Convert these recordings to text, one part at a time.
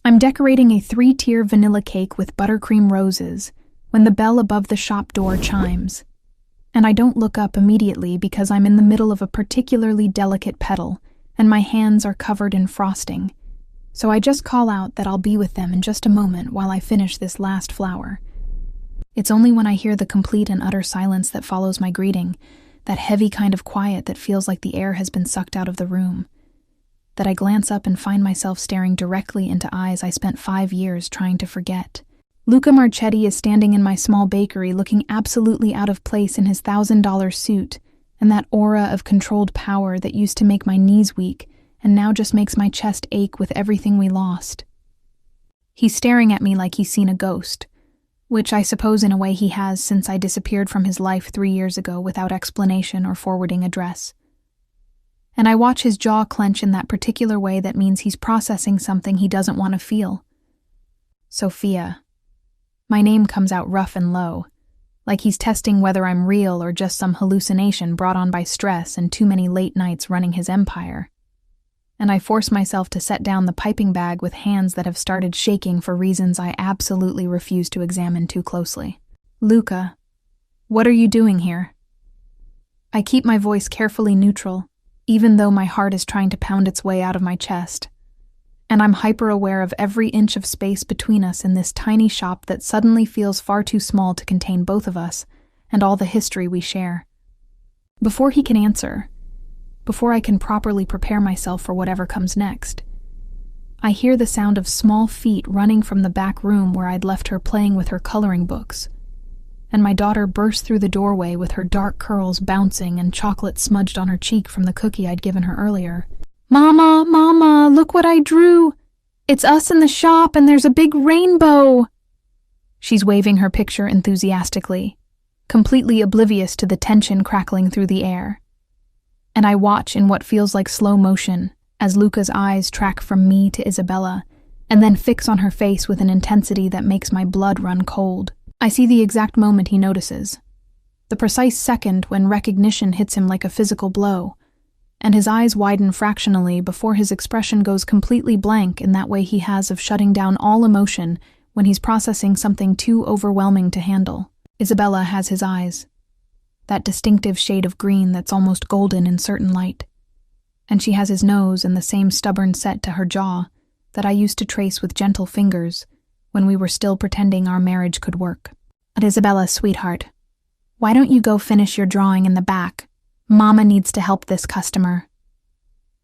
I'm decorating a 3-tier vanilla cake with buttercream roses when the bell above the shop door chimes. And I don't look up immediately because I'm in the middle of a particularly delicate petal and my hands are covered in frosting. So I just call out that I'll be with them in just a moment while I finish this last flower. It's only when I hear the complete and utter silence that follows my greeting, that heavy kind of quiet that feels like the air has been sucked out of the room, that I glance up and find myself staring directly into eyes I spent 5 years trying to forget. Luca Marchetti is standing in my small bakery looking absolutely out of place in his $1,000 suit and that aura of controlled power that used to make my knees weak and now just makes my chest ache with everything we lost. He's staring at me like he's seen a ghost, which I suppose in a way he has since I disappeared from his life 3 years ago without explanation or forwarding address. And I watch his jaw clench in that particular way that means he's processing something he doesn't want to feel. Sophia. My name comes out rough and low, like he's testing whether I'm real or just some hallucination brought on by stress and too many late nights running his empire. And I force myself to set down the piping bag with hands that have started shaking for reasons I absolutely refuse to examine too closely. Luca, what are you doing here? I keep my voice carefully neutral, even though my heart is trying to pound its way out of my chest. And I'm hyper-aware of every inch of space between us in this tiny shop that suddenly feels far too small to contain both of us and all the history we share. Before he can answer, before I can properly prepare myself for whatever comes next, I hear the sound of small feet running from the back room where I'd left her playing with her coloring books, and my daughter bursts through the doorway with her dark curls bouncing and chocolate smudged on her cheek from the cookie I'd given her earlier. Mama, Mama, look what I drew! It's us in the shop and there's a big rainbow! She's waving her picture enthusiastically, completely oblivious to the tension crackling through the air. And I watch in what feels like slow motion as Luca's eyes track from me to Isabella and then fix on her face with an intensity that makes my blood run cold. I see the exact moment he notices, the precise second when recognition hits him like a physical blow, and his eyes widen fractionally before his expression goes completely blank in that way he has of shutting down all emotion when he's processing something too overwhelming to handle. Isabella has his eyes, that distinctive shade of green that's almost golden in certain light, and she has his nose and the same stubborn set to her jaw that I used to trace with gentle fingers when we were still pretending our marriage could work. But Isabella, sweetheart, why don't you go finish your drawing in the back? Mama needs to help this customer.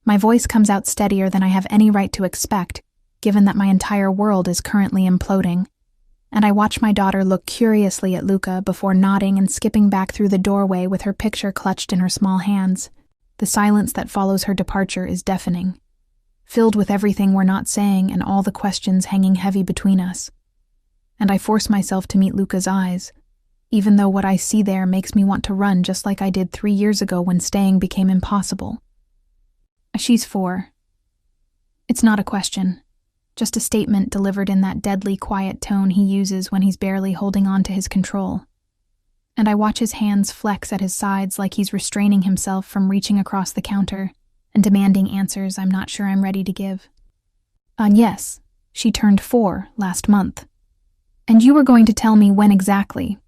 My voice comes out steadier than I have any right to expect, given that my entire world is currently imploding, and I watch my daughter look curiously at Luca before nodding and skipping back through the doorway with her picture clutched in her small hands. The silence that follows her departure is deafening, filled with everything we're not saying and all the questions hanging heavy between us. And I force myself to meet Luca's eyes, even though what I see there makes me want to run just like I did 3 years ago when staying became impossible. She's 4. It's not a question, just a statement delivered in that deadly quiet tone he uses when he's barely holding on to his control. And I watch his hands flex at his sides like he's restraining himself from reaching across the counter and demanding answers I'm not sure I'm ready to give. Yes, she turned 4 last month. And you were going to tell me when exactly.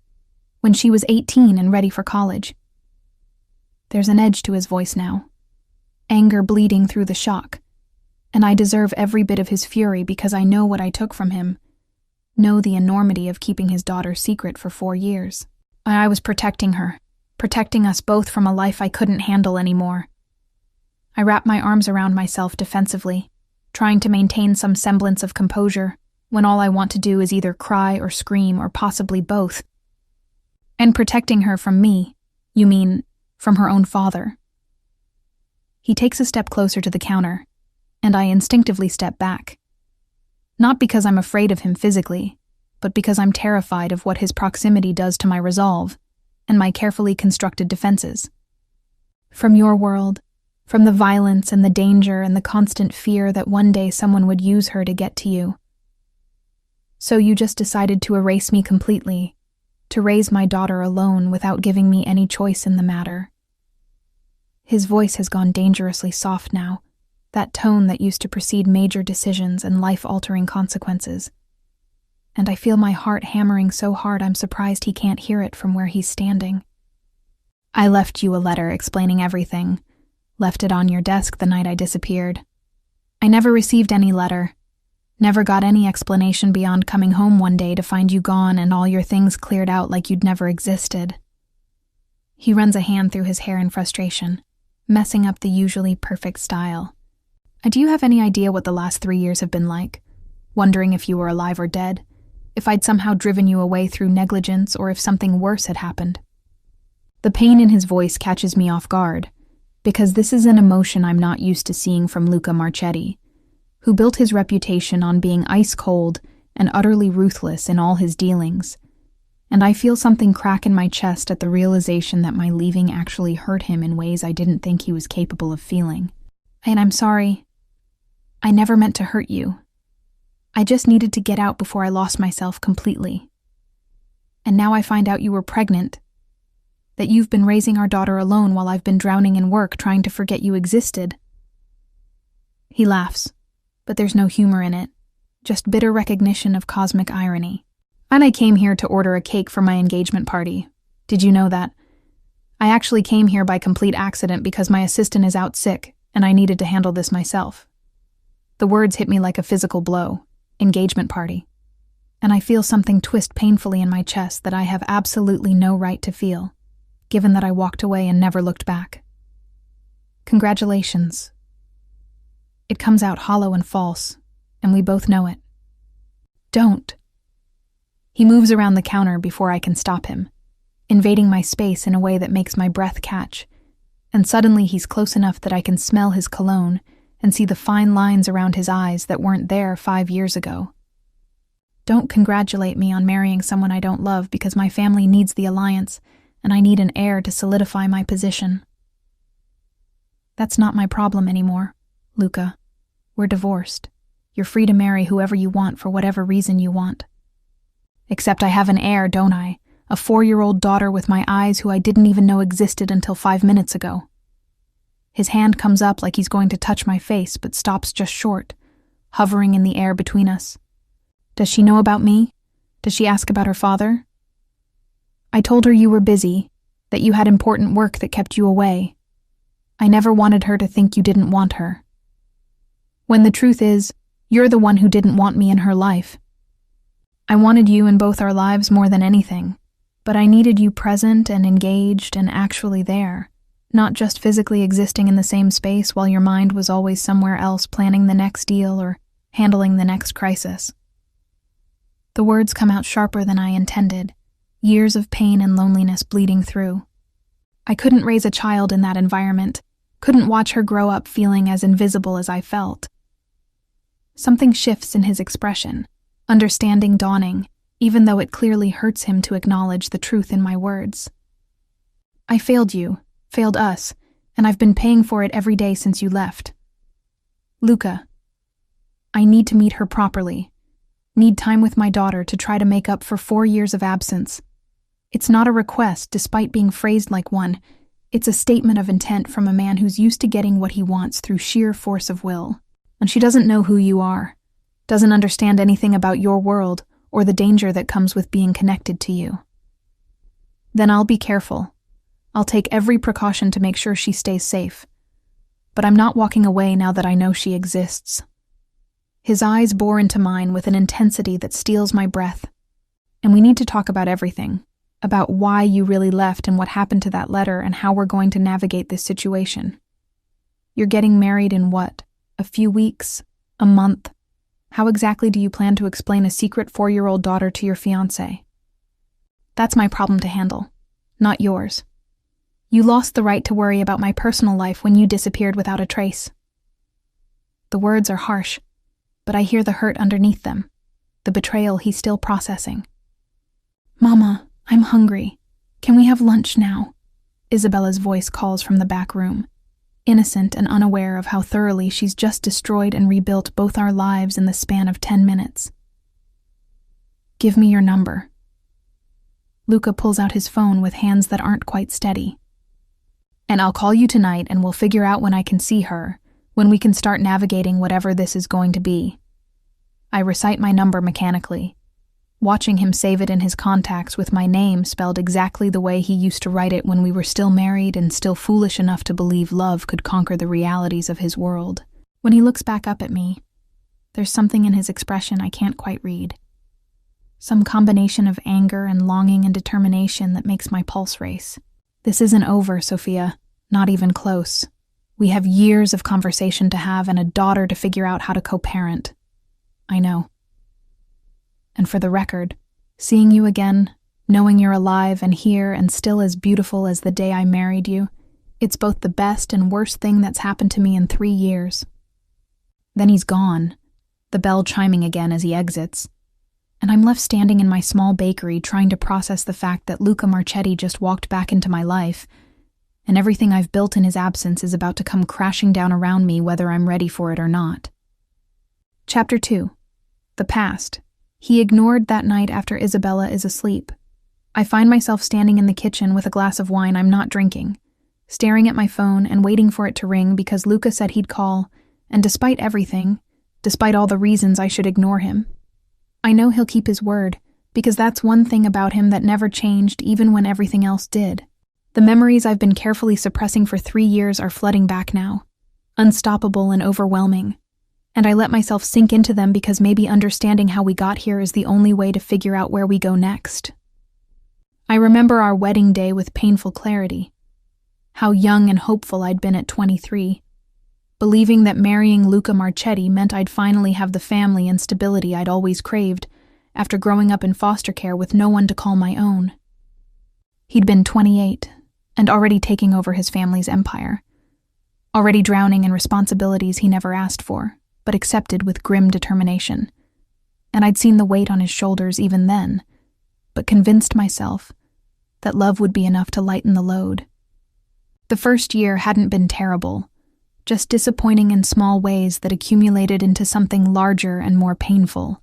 When she was 18 and ready for college. There's an edge to his voice now, anger bleeding through the shock, and I deserve every bit of his fury because I know what I took from him, know the enormity of keeping his daughter secret for 4 years. I was protecting her, protecting us both from a life I couldn't handle anymore. I wrap my arms around myself defensively, trying to maintain some semblance of composure, when all I want to do is either cry or scream or possibly both. And protecting her from me, you mean from her own father. He takes a step closer to the counter, and I instinctively step back. Not because I'm afraid of him physically, but because I'm terrified of what his proximity does to my resolve and my carefully constructed defenses. From your world, from the violence and the danger and the constant fear that one day someone would use her to get to you. So you just decided to erase me completely, to raise my daughter alone without giving me any choice in the matter. His voice has gone dangerously soft now, that tone that used to precede major decisions and life-altering consequences. And I feel my heart hammering so hard I'm surprised he can't hear it from where he's standing. I left you a letter explaining everything. Left it on your desk the night I disappeared. I never received any letter. Never got any explanation beyond coming home one day to find you gone and all your things cleared out like you'd never existed. He runs a hand through his hair in frustration, messing up the usually perfect style. Do you have any idea what the last 3 years have been like? Wondering if you were alive or dead? If I'd somehow driven you away through negligence or if something worse had happened? The pain in his voice catches me off guard, because this is an emotion I'm not used to seeing from Luca Marchetti, who built his reputation on being ice-cold and utterly ruthless in all his dealings. And I feel something crack in my chest at the realization that my leaving actually hurt him in ways I didn't think he was capable of feeling. And I'm sorry. I never meant to hurt you. I just needed to get out before I lost myself completely. And now I find out you were pregnant, that you've been raising our daughter alone while I've been drowning in work trying to forget you existed. He laughs, but there's no humor in it, just bitter recognition of cosmic irony. And I came here to order a cake for my engagement party. Did you know that? I actually came here by complete accident because my assistant is out sick and I needed to handle this myself. The words hit me like a physical blow. Engagement party. And I feel something twist painfully in my chest that I have absolutely no right to feel, given that I walked away and never looked back. Congratulations. It comes out hollow and false, and we both know it. Don't. He moves around the counter before I can stop him, invading my space in a way that makes my breath catch, and suddenly he's close enough that I can smell his cologne and see the fine lines around his eyes that weren't there 5 years ago. Don't congratulate me on marrying someone I don't love because my family needs the alliance and I need an heir to solidify my position. That's not my problem anymore, Luca. We're divorced. You're free to marry whoever you want for whatever reason you want. Except I have an heir, don't I? A 4-year-old daughter with my eyes who I didn't even know existed until 5 minutes ago. His hand comes up like he's going to touch my face, but stops just short, hovering in the air between us. Does she know about me? Does she ask about her father? I told her you were busy, that you had important work that kept you away. I never wanted her to think you didn't want her. When the truth is, you're the one who didn't want me in her life. I wanted you in both our lives more than anything, but I needed you present and engaged and actually there. Not just physically existing in the same space while your mind was always somewhere else planning the next deal or handling the next crisis. The words come out sharper than I intended, years of pain and loneliness bleeding through. I couldn't raise a child in that environment, couldn't watch her grow up feeling as invisible as I felt. Something shifts in his expression, understanding dawning, even though it clearly hurts him to acknowledge the truth in my words. I failed you. Failed us, and I've been paying for it every day since you left. Luca, I need to meet her properly. Need time with my daughter to try to make up for 4 years of absence. It's not a request, despite being phrased like one. It's a statement of intent from a man who's used to getting what he wants through sheer force of will. And she doesn't know who you are, doesn't understand anything about your world or the danger that comes with being connected to you. Then I'll be careful. I'll take every precaution to make sure she stays safe. But I'm not walking away now that I know she exists. His eyes bore into mine with an intensity that steals my breath. And we need to talk about everything, about why you really left and what happened to that letter and how we're going to navigate this situation. You're getting married in what? A few weeks? A month? How exactly do you plan to explain a secret 4-year-old daughter to your fiancé? That's my problem to handle, not yours. You lost the right to worry about my personal life when you disappeared without a trace. The words are harsh, but I hear the hurt underneath them, the betrayal he's still processing. Mama, I'm hungry. Can we have lunch now? Isabella's voice calls from the back room, innocent and unaware of how thoroughly she's just destroyed and rebuilt both our lives in the span of 10 minutes. Give me your number. Luca pulls out his phone with hands that aren't quite steady. And I'll call you tonight and we'll figure out when I can see her, when we can start navigating whatever this is going to be. I recite my number mechanically, watching him save it in his contacts with my name spelled exactly the way he used to write it when we were still married and still foolish enough to believe love could conquer the realities of his world. When he looks back up at me, there's something in his expression I can't quite read. Some combination of anger and longing and determination that makes my pulse race. This isn't over, Sophia. Not even close. We have years of conversation to have and a daughter to figure out how to co-parent. I know. And for the record, seeing you again, knowing you're alive and here and still as beautiful as the day I married you, it's both the best and worst thing that's happened to me in 3 years. Then he's gone, the bell chiming again as he exits, and I'm left standing in my small bakery trying to process the fact that Luca Marchetti just walked back into my life, and everything I've built in his absence is about to come crashing down around me whether I'm ready for it or not. Chapter 2. The Past. He ignored that night after Isabella is asleep. I find myself standing in the kitchen with a glass of wine I'm not drinking, staring at my phone and waiting for it to ring because Luca said he'd call, and despite everything, despite all the reasons I should ignore him, I know he'll keep his word, because that's one thing about him that never changed even when everything else did. The memories I've been carefully suppressing for 3 years are flooding back now, unstoppable and overwhelming, and I let myself sink into them because maybe understanding how we got here is the only way to figure out where we go next. I remember our wedding day with painful clarity, how young and hopeful I'd been at 23, believing that marrying Luca Marchetti meant I'd finally have the family and stability I'd always craved after growing up in foster care with no one to call my own. He'd been 28 and already taking over his family's empire, already drowning in responsibilities he never asked for, but accepted with grim determination. And I'd seen the weight on his shoulders even then, but convinced myself that love would be enough to lighten the load. The first year hadn't been terrible, just disappointing in small ways that accumulated into something larger and more painful,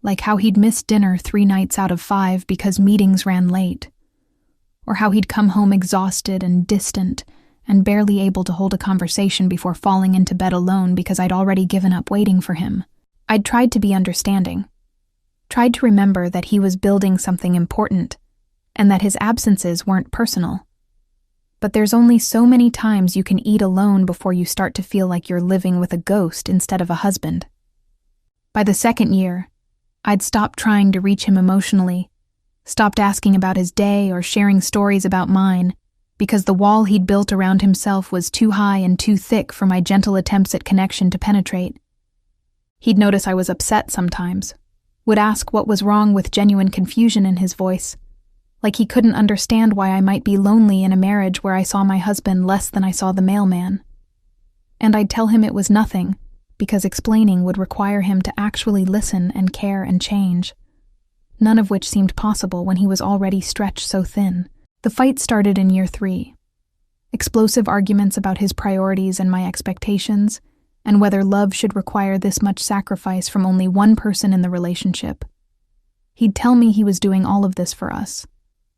like how he'd missed dinner 3 nights out of 5 because meetings ran late, or how he'd come home exhausted and distant and barely able to hold a conversation before falling into bed alone because I'd already given up waiting for him. I'd tried to be understanding, tried to remember that he was building something important, and that his absences weren't personal. But there's only so many times you can eat alone before you start to feel like you're living with a ghost instead of a husband. By the 2nd year, I'd stopped trying to reach him emotionally, stopped asking about his day or sharing stories about mine, because the wall he'd built around himself was too high and too thick for my gentle attempts at connection to penetrate. He'd notice I was upset sometimes, would ask what was wrong with genuine confusion in his voice, like he couldn't understand why I might be lonely in a marriage where I saw my husband less than I saw the mailman. And I'd tell him it was nothing, because explaining would require him to actually listen and care and change, none of which seemed possible when he was already stretched so thin. The fight started in year 3. Explosive arguments about his priorities and my expectations, and whether love should require this much sacrifice from only one person in the relationship. He'd tell me he was doing all of this for us,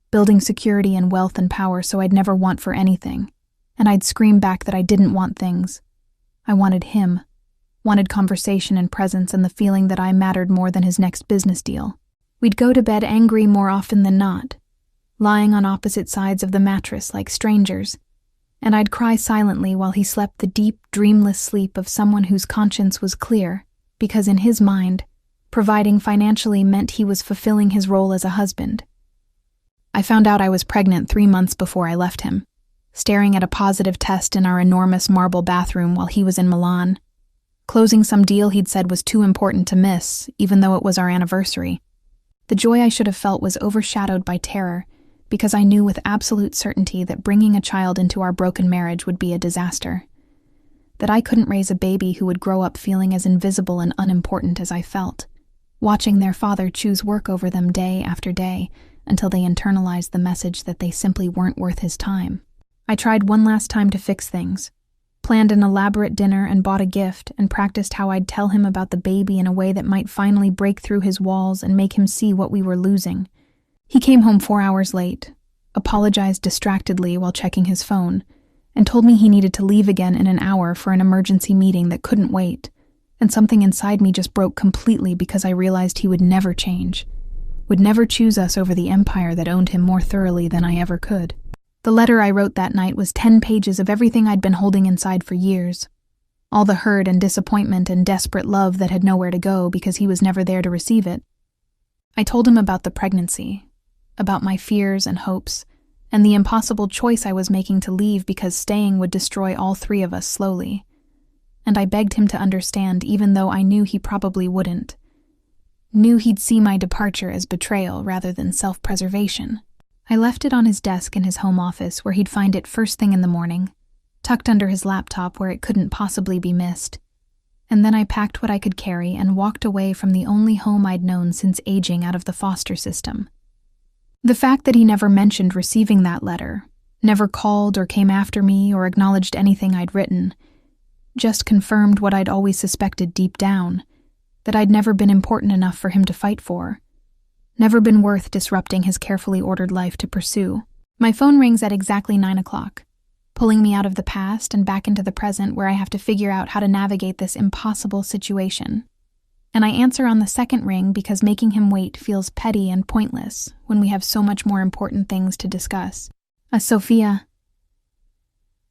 building security and wealth and power so I'd never want for anything, and I'd scream back that I didn't want things. I wanted him, wanted conversation and presence and the feeling that I mattered more than his next business deal. We'd go to bed angry more often than not, lying on opposite sides of the mattress like strangers, and I'd cry silently while he slept the deep, dreamless sleep of someone whose conscience was clear, because in his mind, providing financially meant he was fulfilling his role as a husband. I found out I was pregnant 3 months before I left him, staring at a positive test in our enormous marble bathroom while he was in Milan, closing some deal he'd said was too important to miss, even though it was our anniversary. The joy I should have felt was overshadowed by terror, because I knew with absolute certainty that bringing a child into our broken marriage would be a disaster. That I couldn't raise a baby who would grow up feeling as invisible and unimportant as I felt, watching their father choose work over them day after day, until they internalized the message that they simply weren't worth his time. I tried one last time to fix things, planned an elaborate dinner and bought a gift and practiced how I'd tell him about the baby in a way that might finally break through his walls and make him see what we were losing. He came home 4 hours late, apologized distractedly while checking his phone, and told me he needed to leave again in an hour for an emergency meeting that couldn't wait, and something inside me just broke completely because I realized he would never change, would never choose us over the empire that owned him more thoroughly than I ever could. The letter I wrote that night was 10 pages of everything I'd been holding inside for years. All the hurt and disappointment and desperate love that had nowhere to go because he was never there to receive it. I told him about the pregnancy, about my fears and hopes, and the impossible choice I was making to leave because staying would destroy all three of us slowly. And I begged him to understand even though I knew he probably wouldn't. Knew he'd see my departure as betrayal rather than self-preservation. I left it on his desk in his home office where he'd find it first thing in the morning, tucked under his laptop where it couldn't possibly be missed. And then I packed what I could carry and walked away from the only home I'd known since aging out of the foster system. The fact that he never mentioned receiving that letter, never called or came after me or acknowledged anything I'd written, just confirmed what I'd always suspected deep down, that I'd never been important enough for him to fight for, never been worth disrupting his carefully ordered life to pursue. My phone rings at exactly 9 o'clock, pulling me out of the past and back into the present where I have to figure out how to navigate this impossible situation. And I answer on the second ring because making him wait feels petty and pointless when we have so much more important things to discuss. Sophia.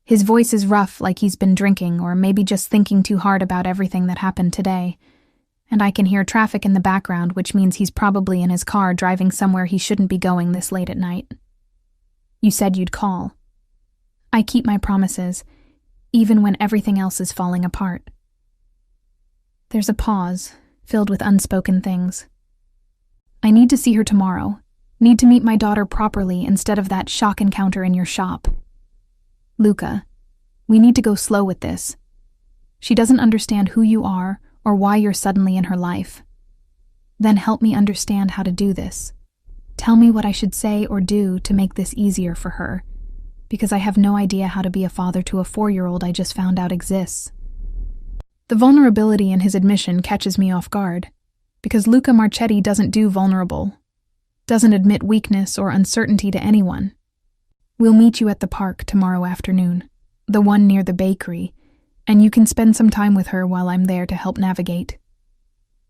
His voice is rough, like he's been drinking or maybe just thinking too hard about everything that happened today. And I can hear traffic in the background, which means he's probably in his car driving somewhere he shouldn't be going this late at night. You said you'd call. I keep my promises, even when everything else is falling apart. There's a pause, filled with unspoken things. I need to see her tomorrow. Need to meet my daughter properly instead of that shock encounter in your shop. Luca, we need to go slow with this. She doesn't understand who you are or why you're suddenly in her life. Then help me understand how to do this. Tell me what I should say or do to make this easier for her, because I have no idea how to be a father to a 4-year-old I just found out exists. The vulnerability in his admission catches me off guard, because Luca Marchetti doesn't do vulnerable, doesn't admit weakness or uncertainty to anyone. We'll meet you at the park tomorrow afternoon, the one near the bakery, and you can spend some time with her while I'm there to help navigate.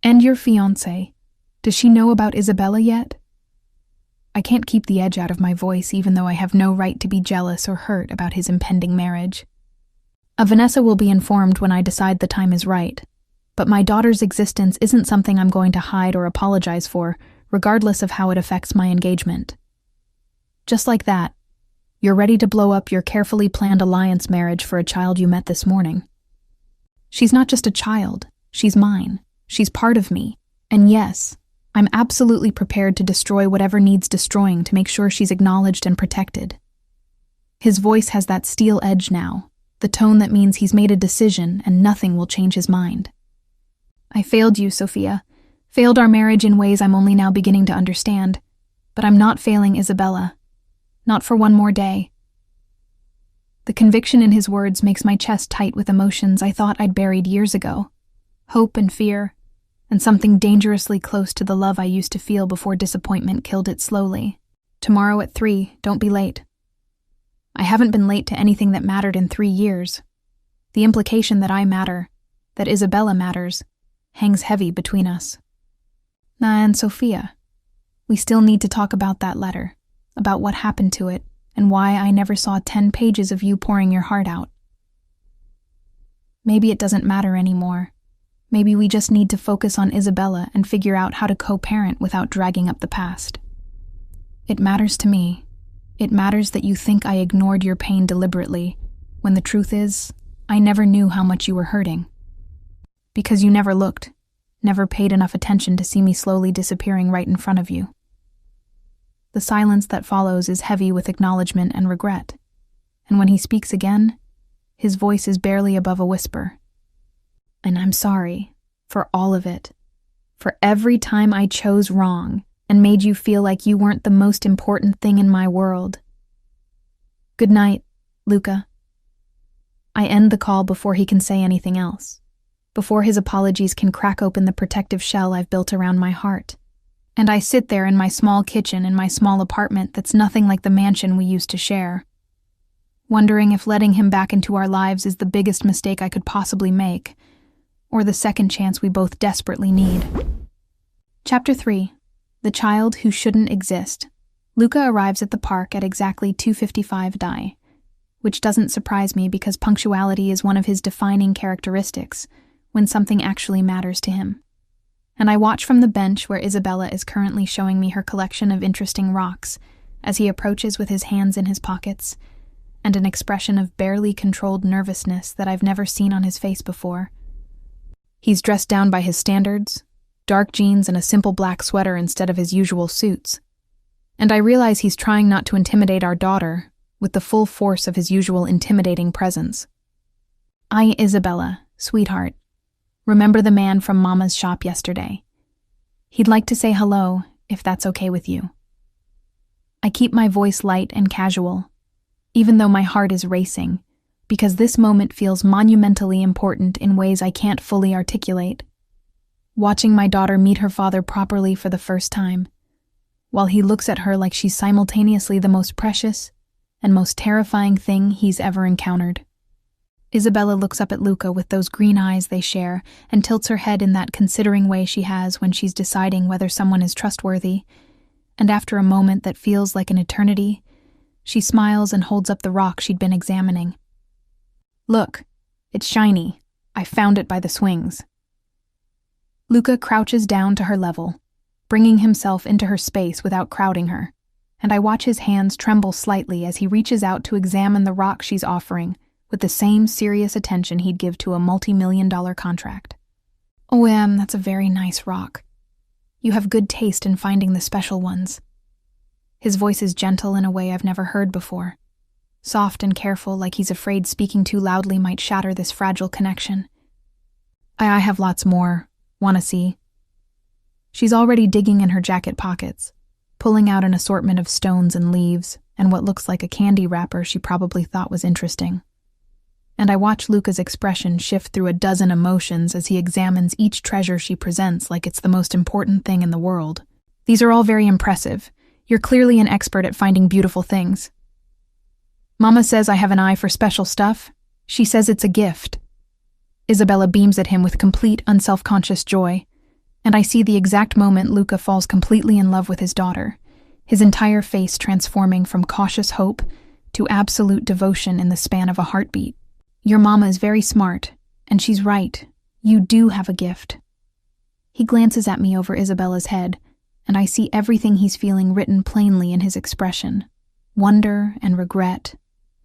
And your fiancé, does she know about Isabella yet? I can't keep the edge out of my voice even though I have no right to be jealous or hurt about his impending marriage. Vanessa will be informed when I decide the time is right, but my daughter's existence isn't something I'm going to hide or apologize for, regardless of how it affects my engagement. Just like that, you're ready to blow up your carefully planned alliance marriage for a child you met this morning. She's not just a child, she's mine, she's part of me, and yes, I'm absolutely prepared to destroy whatever needs destroying to make sure she's acknowledged and protected. His voice has that steel edge now, the tone that means he's made a decision and nothing will change his mind. I failed you, Sophia. Failed our marriage in ways I'm only now beginning to understand. But I'm not failing Isabella. Not for one more day. The conviction in his words makes my chest tight with emotions I thought I'd buried years ago. Hope and fear, and something dangerously close to the love I used to feel before disappointment killed it slowly. Tomorrow at 3, don't be late. I haven't been late to anything that mattered in 3 years. The implication that I matter, that Isabella matters, hangs heavy between us. And Sophia, we still need to talk about that letter, about what happened to it, and why I never saw 10 pages of you pouring your heart out. Maybe it doesn't matter anymore. Maybe we just need to focus on Isabella and figure out how to co-parent without dragging up the past. It matters to me. It matters that you think I ignored your pain deliberately, when the truth is, I never knew how much you were hurting. Because you never looked, never paid enough attention to see me slowly disappearing right in front of you. The silence that follows is heavy with acknowledgement and regret, and when he speaks again, his voice is barely above a whisper. And I'm sorry, for all of it, for every time I chose wrong and made you feel like you weren't the most important thing in my world. Good night, Luca. I end the call before he can say anything else, before his apologies can crack open the protective shell I've built around my heart. And I sit there in my small kitchen in my small apartment that's nothing like the mansion we used to share. wondering if letting him back into our lives is the biggest mistake I could possibly make, or the second chance we both desperately need. Chapter 3. The Child Who Shouldn't Exist. Luca arrives at the park at exactly 2:55 die, which doesn't surprise me because punctuality is one of his defining characteristics when something actually matters to him. And I watch from the bench where Isabella is currently showing me her collection of interesting rocks as he approaches with his hands in his pockets and an expression of barely controlled nervousness that I've never seen on his face before. He's dressed down by his standards, dark jeans and a simple black sweater instead of his usual suits. And I realize he's trying not to intimidate our daughter with the full force of his usual intimidating presence. Isabella, sweetheart. Remember the man from Mama's shop yesterday? He'd like to say hello, if that's okay with you. I keep my voice light and casual, even though my heart is racing, because this moment feels monumentally important in ways I can't fully articulate. Watching my daughter meet her father properly for the first time, while he looks at her like she's simultaneously the most precious and most terrifying thing he's ever encountered. Isabella looks up at Luca with those green eyes they share and tilts her head in that considering way she has when she's deciding whether someone is trustworthy, and after a moment that feels like an eternity, she smiles and holds up the rock she'd been examining. Look, it's shiny. I found it by the swings. Luca crouches down to her level, bringing himself into her space without crowding her, and I watch his hands tremble slightly as he reaches out to examine the rock she's offering with the same serious attention he'd give to a multi-million-dollar contract. Oh, that's a very nice rock. You have good taste in finding the special ones. His voice is gentle in a way I've never heard before, soft and careful, like he's afraid speaking too loudly might shatter this fragile connection. I have lots more. Wanna see? She's already digging in her jacket pockets, pulling out an assortment of stones and leaves and what looks like a candy wrapper she probably thought was interesting. And I watch Luca's expression shift through a dozen emotions as he examines each treasure she presents like it's the most important thing in the world. These are all very impressive. You're clearly an expert at finding beautiful things. Mama says I have an eye for special stuff. She says it's a gift. Isabella beams at him with complete, unselfconscious joy, and I see the exact moment Luca falls completely in love with his daughter, his entire face transforming from cautious hope to absolute devotion in the span of a heartbeat. Your mama is very smart, and she's right. You do have a gift. He glances at me over Isabella's head, and I see everything he's feeling written plainly in his expression. Wonder and regret,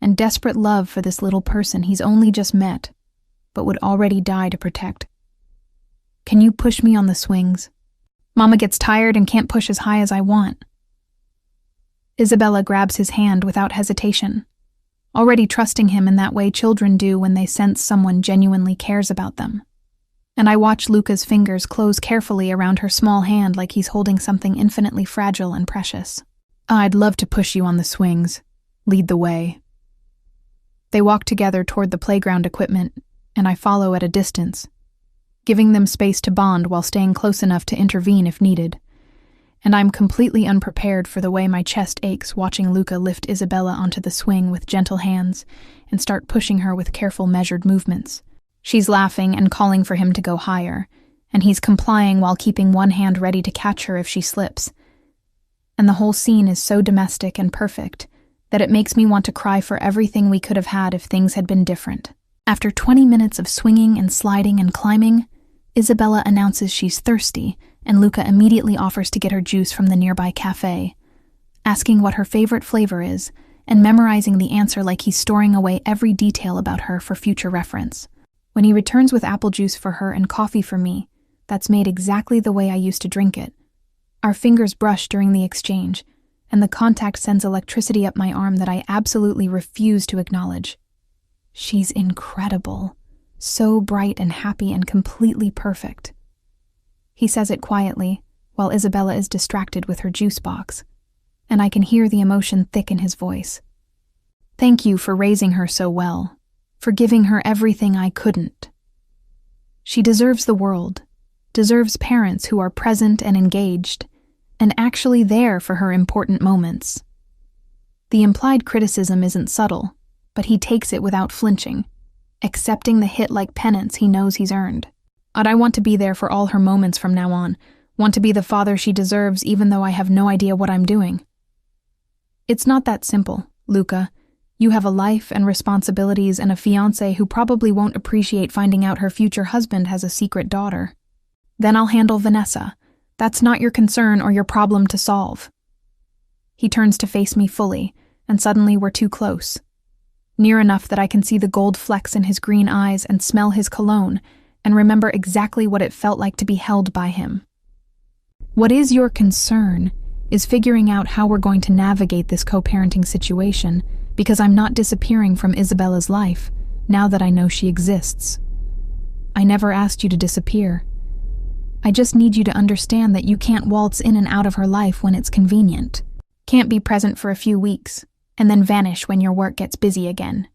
and desperate love for this little person he's only just met, but would already die to protect. Can you push me on the swings? Mama gets tired and can't push as high as I want. Isabella grabs his hand without hesitation, already trusting him in that way children do when they sense someone genuinely cares about them. And I watch Luca's fingers close carefully around her small hand like he's holding something infinitely fragile and precious. I'd love to push you on the swings. Lead the way. They walk together toward the playground equipment, and I follow at a distance, giving them space to bond while staying close enough to intervene if needed. And I'm completely unprepared for the way my chest aches watching Luca lift Isabella onto the swing with gentle hands and start pushing her with careful, measured movements. She's laughing and calling for him to go higher, and he's complying while keeping one hand ready to catch her if she slips. And the whole scene is so domestic and perfect that it makes me want to cry for everything we could have had if things had been different. After 20 minutes of swinging and sliding and climbing, Isabella announces she's thirsty, and Luca immediately offers to get her juice from the nearby cafe, asking what her favorite flavor is and memorizing the answer like he's storing away every detail about her for future reference. When he returns with apple juice for her and coffee for me, that's made exactly the way I used to drink it. Our fingers brush during the exchange, and the contact sends electricity up my arm that I absolutely refuse to acknowledge. She's incredible. So bright and happy and completely perfect. He says it quietly, while Isabella is distracted with her juice box, and I can hear the emotion thick in his voice. Thank you for raising her so well, for giving her everything I couldn't. She deserves the world, deserves parents who are present and engaged, and actually there for her important moments. The implied criticism isn't subtle. but he takes it without flinching, accepting the hit like penance he knows he's earned. And I want to be there for all her moments from now on, want to be the father she deserves even though I have no idea what I'm doing. It's not that simple, Luca. You have a life and responsibilities and a fiancé who probably won't appreciate finding out her future husband has a secret daughter. Then I'll handle Vanessa. That's not your concern or your problem to solve. He turns to face me fully, and suddenly we're too close. Near enough that I can see the gold flecks in his green eyes and smell his cologne, and remember exactly what it felt like to be held by him. What is your concern is figuring out how we're going to navigate this co-parenting situation, because I'm not disappearing from Isabella's life, now that I know she exists. I never asked you to disappear. I just need you to understand that you can't waltz in and out of her life when it's convenient. Can't be present for a few weeks, and then vanish when your work gets busy again.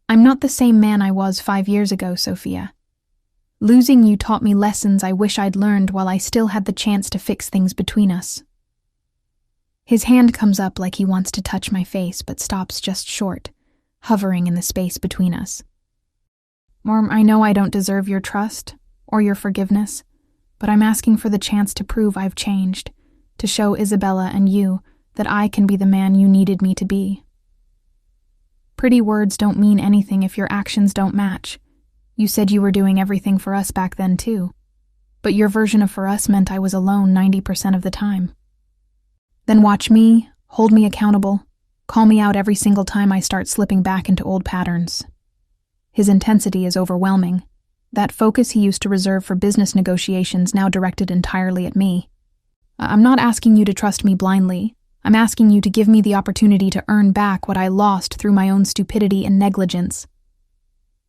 I'm not the same man I was 5 years ago, Sophia. Losing you taught me lessons I wish I'd learned while I still had the chance to fix things between us. His hand comes up like he wants to touch my face, but stops just short, hovering in the space between us. I know I don't deserve your trust or your forgiveness, but I'm asking for the chance to prove I've changed, to show Isabella and you that I can be the man you needed me to be. Pretty words don't mean anything if your actions don't match. You said you were doing everything for us back then too, but your version of for us meant I was alone 90% of the time. Then watch me, hold me accountable, call me out every single time I start slipping back into old patterns. His intensity is overwhelming. That focus he used to reserve for business negotiations now directed entirely at me. I'm not asking you to trust me blindly. I'm asking you to give me the opportunity to earn back what I lost through my own stupidity and negligence.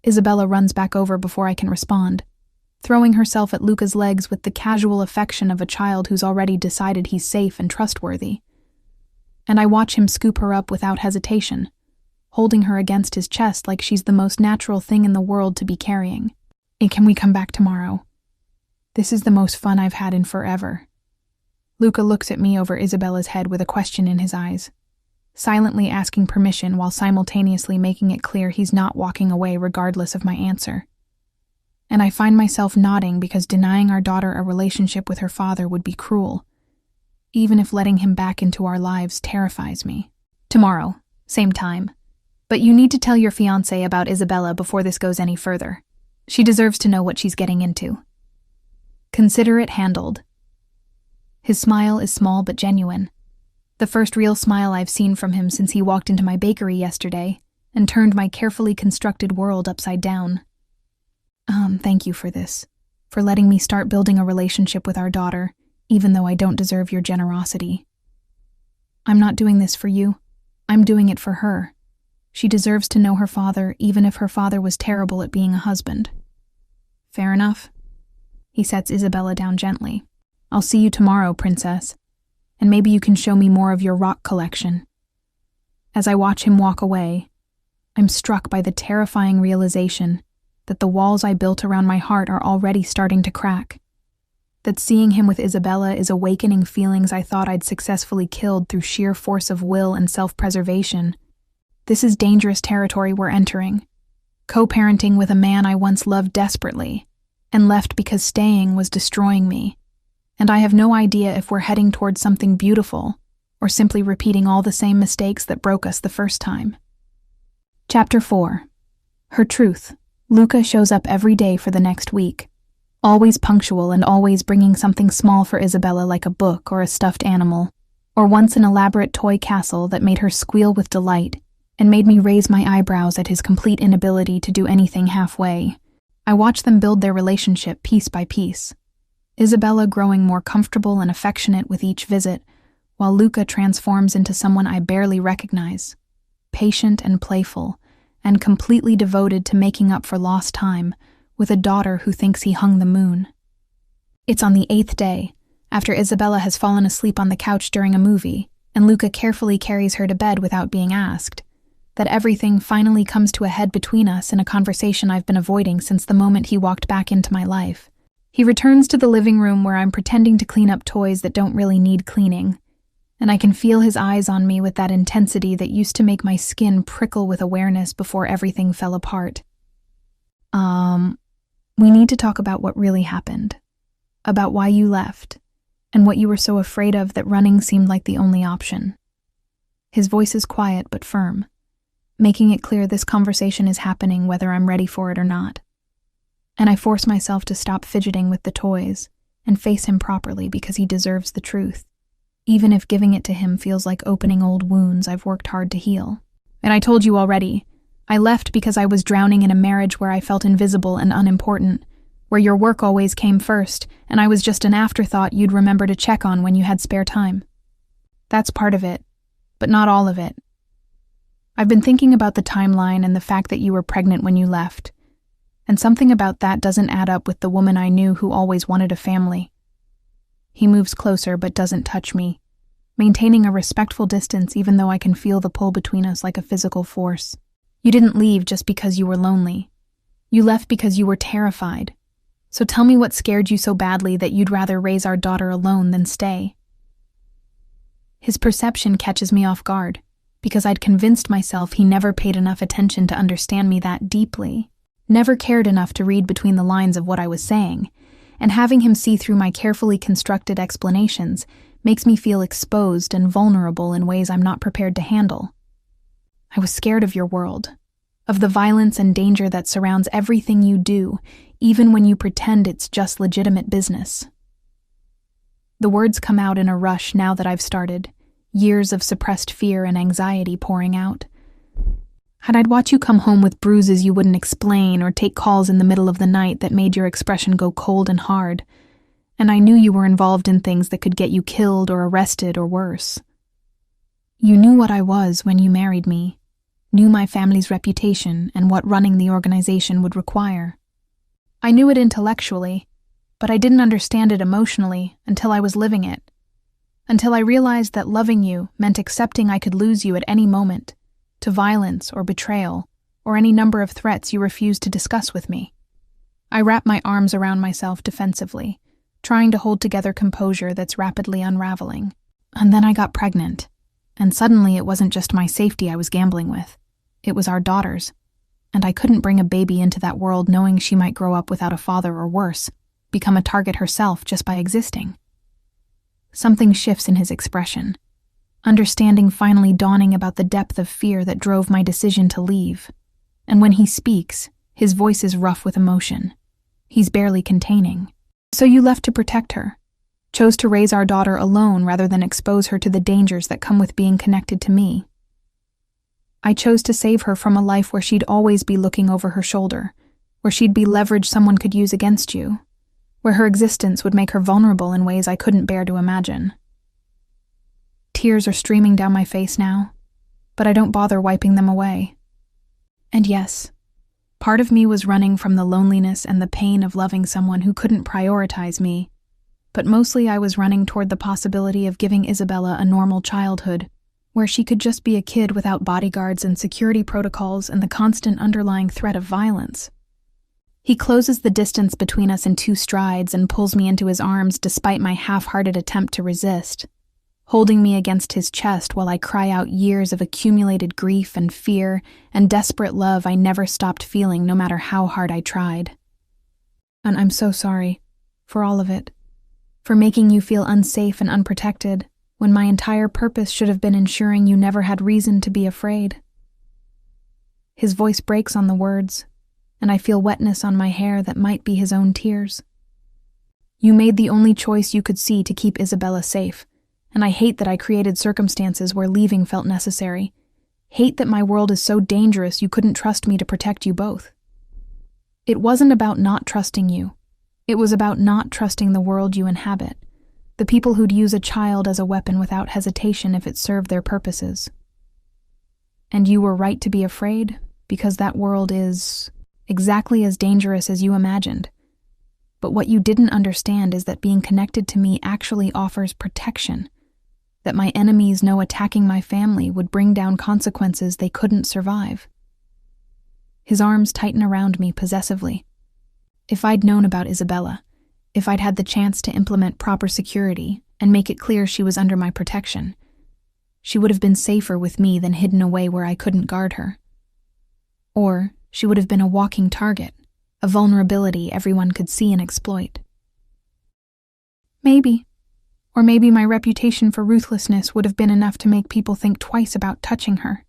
Isabella runs back over before I can respond, throwing herself at Luca's legs with the casual affection of a child who's already decided he's safe and trustworthy. And I watch him scoop her up without hesitation, holding her against his chest like she's the most natural thing in the world to be carrying. And can we come back tomorrow? This is the most fun I've had in forever. Luca looks at me over Isabella's head with a question in his eyes, silently asking permission while simultaneously making it clear he's not walking away regardless of my answer. And I find myself nodding because denying our daughter a relationship with her father would be cruel, even if letting him back into our lives terrifies me. Tomorrow, same time. But you need to tell your fiancé about Isabella before this goes any further. She deserves to know what she's getting into. Consider it handled. His smile is small but genuine. The first real smile I've seen from him since he walked into my bakery yesterday and turned my carefully constructed world upside down. Thank you for this, for letting me start building a relationship with our daughter, even though I don't deserve your generosity. I'm not doing this for you. I'm doing it for her. She deserves to know her father, even if her father was terrible at being a husband. Fair enough. He sets Isabella down gently. I'll see you tomorrow, princess, and maybe you can show me more of your rock collection. As I watch him walk away, I'm struck by the terrifying realization that the walls I built around my heart are already starting to crack. That seeing him with Isabella is awakening feelings I thought I'd successfully killed through sheer force of will and self-preservation. This is dangerous territory we're entering. Co-parenting with a man I once loved desperately, and left because staying was destroying me. And I have no idea if we're heading towards something beautiful, or simply repeating all the same mistakes that broke us the first time. Chapter 4. Her truth. Luca shows up every day for the next week, always punctual and always bringing something small for Isabella like a book or a stuffed animal, or once an elaborate toy castle that made her squeal with delight and made me raise my eyebrows at his complete inability to do anything halfway. I watch them build their relationship piece by piece, Isabella growing more comfortable and affectionate with each visit, while Luca transforms into someone I barely recognize, patient and playful, and completely devoted to making up for lost time with a daughter who thinks he hung the moon. It's on the 8th day, after Isabella has fallen asleep on the couch during a movie, and Luca carefully carries her to bed without being asked, that everything finally comes to a head between us in a conversation I've been avoiding since the moment he walked back into my life. He returns to the living room where I'm pretending to clean up toys that don't really need cleaning, and I can feel his eyes on me with that intensity that used to make my skin prickle with awareness before everything fell apart. We need to talk about what really happened, about why you left, and what you were so afraid of that running seemed like the only option. His voice is quiet but firm, making it clear this conversation is happening whether I'm ready for it or not. And I force myself to stop fidgeting with the toys and face him properly because he deserves the truth, even if giving it to him feels like opening old wounds I've worked hard to heal. And I told you already, I left because I was drowning in a marriage where I felt invisible and unimportant, where your work always came first, and I was just an afterthought you'd remember to check on when you had spare time. That's part of it, but not all of it. I've been thinking about the timeline and the fact that you were pregnant when you left, and something about that doesn't add up with the woman I knew who always wanted a family. He moves closer but doesn't touch me, maintaining a respectful distance even though I can feel the pull between us like a physical force. You didn't leave just because you were lonely. You left because you were terrified. So tell me what scared you so badly that you'd rather raise our daughter alone than stay. His perception catches me off guard, because I'd convinced myself he never paid enough attention to understand me that deeply, never cared enough to read between the lines of what I was saying, and having him see through my carefully constructed explanations makes me feel exposed and vulnerable in ways I'm not prepared to handle. I was scared of your world, of the violence and danger that surrounds everything you do, even when you pretend it's just legitimate business. The words come out in a rush now that I've started, years of suppressed fear and anxiety pouring out. I'd watch you come home with bruises you wouldn't explain or take calls in the middle of the night that made your expression go cold and hard, and I knew you were involved in things that could get you killed or arrested or worse. You knew what I was when you married me, knew my family's reputation and what running the organization would require. I knew it intellectually, but I didn't understand it emotionally until I was living it, until I realized that loving you meant accepting I could lose you at any moment, to violence or betrayal, or any number of threats you refused to discuss with me. I wrapped my arms around myself defensively, trying to hold together composure that's rapidly unraveling. And then I got pregnant, and suddenly it wasn't just my safety I was gambling with. It was our daughter's, and I couldn't bring a baby into that world knowing she might grow up without a father or worse, become a target herself just by existing. Something shifts in his expression, understanding finally dawning about the depth of fear that drove my decision to leave. And when he speaks, his voice is rough with emotion. He's barely containing. So you left to protect her, chose to raise our daughter alone rather than expose her to the dangers that come with being connected to me. I chose to save her from a life where she'd always be looking over her shoulder, where she'd be leverage someone could use against you, where her existence would make her vulnerable in ways I couldn't bear to imagine. Tears are streaming down my face now, but I don't bother wiping them away. And yes, part of me was running from the loneliness and the pain of loving someone who couldn't prioritize me, but mostly I was running toward the possibility of giving Isabella a normal childhood, where she could just be a kid without bodyguards and security protocols and the constant underlying threat of violence. He closes the distance between us in 2 strides and pulls me into his arms despite my half-hearted attempt to resist, holding me against his chest while I cry out years of accumulated grief and fear and desperate love I never stopped feeling no matter how hard I tried. And I'm so sorry for all of it, for making you feel unsafe and unprotected, when my entire purpose should have been ensuring you never had reason to be afraid. His voice breaks on the words, and I feel wetness on my hair that might be his own tears. You made the only choice you could see to keep Isabella safe, and I hate that I created circumstances where leaving felt necessary. Hate that my world is so dangerous you couldn't trust me to protect you both. It wasn't about not trusting you. It was about not trusting the world you inhabit, the people who'd use a child as a weapon without hesitation if it served their purposes. And you were right to be afraid, because that world is exactly as dangerous as you imagined. But what you didn't understand is that being connected to me actually offers protection, that my enemies know attacking my family would bring down consequences they couldn't survive. His arms tighten around me possessively. If I'd known about Isabella, if I'd had the chance to implement proper security and make it clear she was under my protection, she would have been safer with me than hidden away where I couldn't guard her. Or she would have been a walking target, a vulnerability everyone could see and exploit. Maybe. Or maybe my reputation for ruthlessness would have been enough to make people think twice about touching her.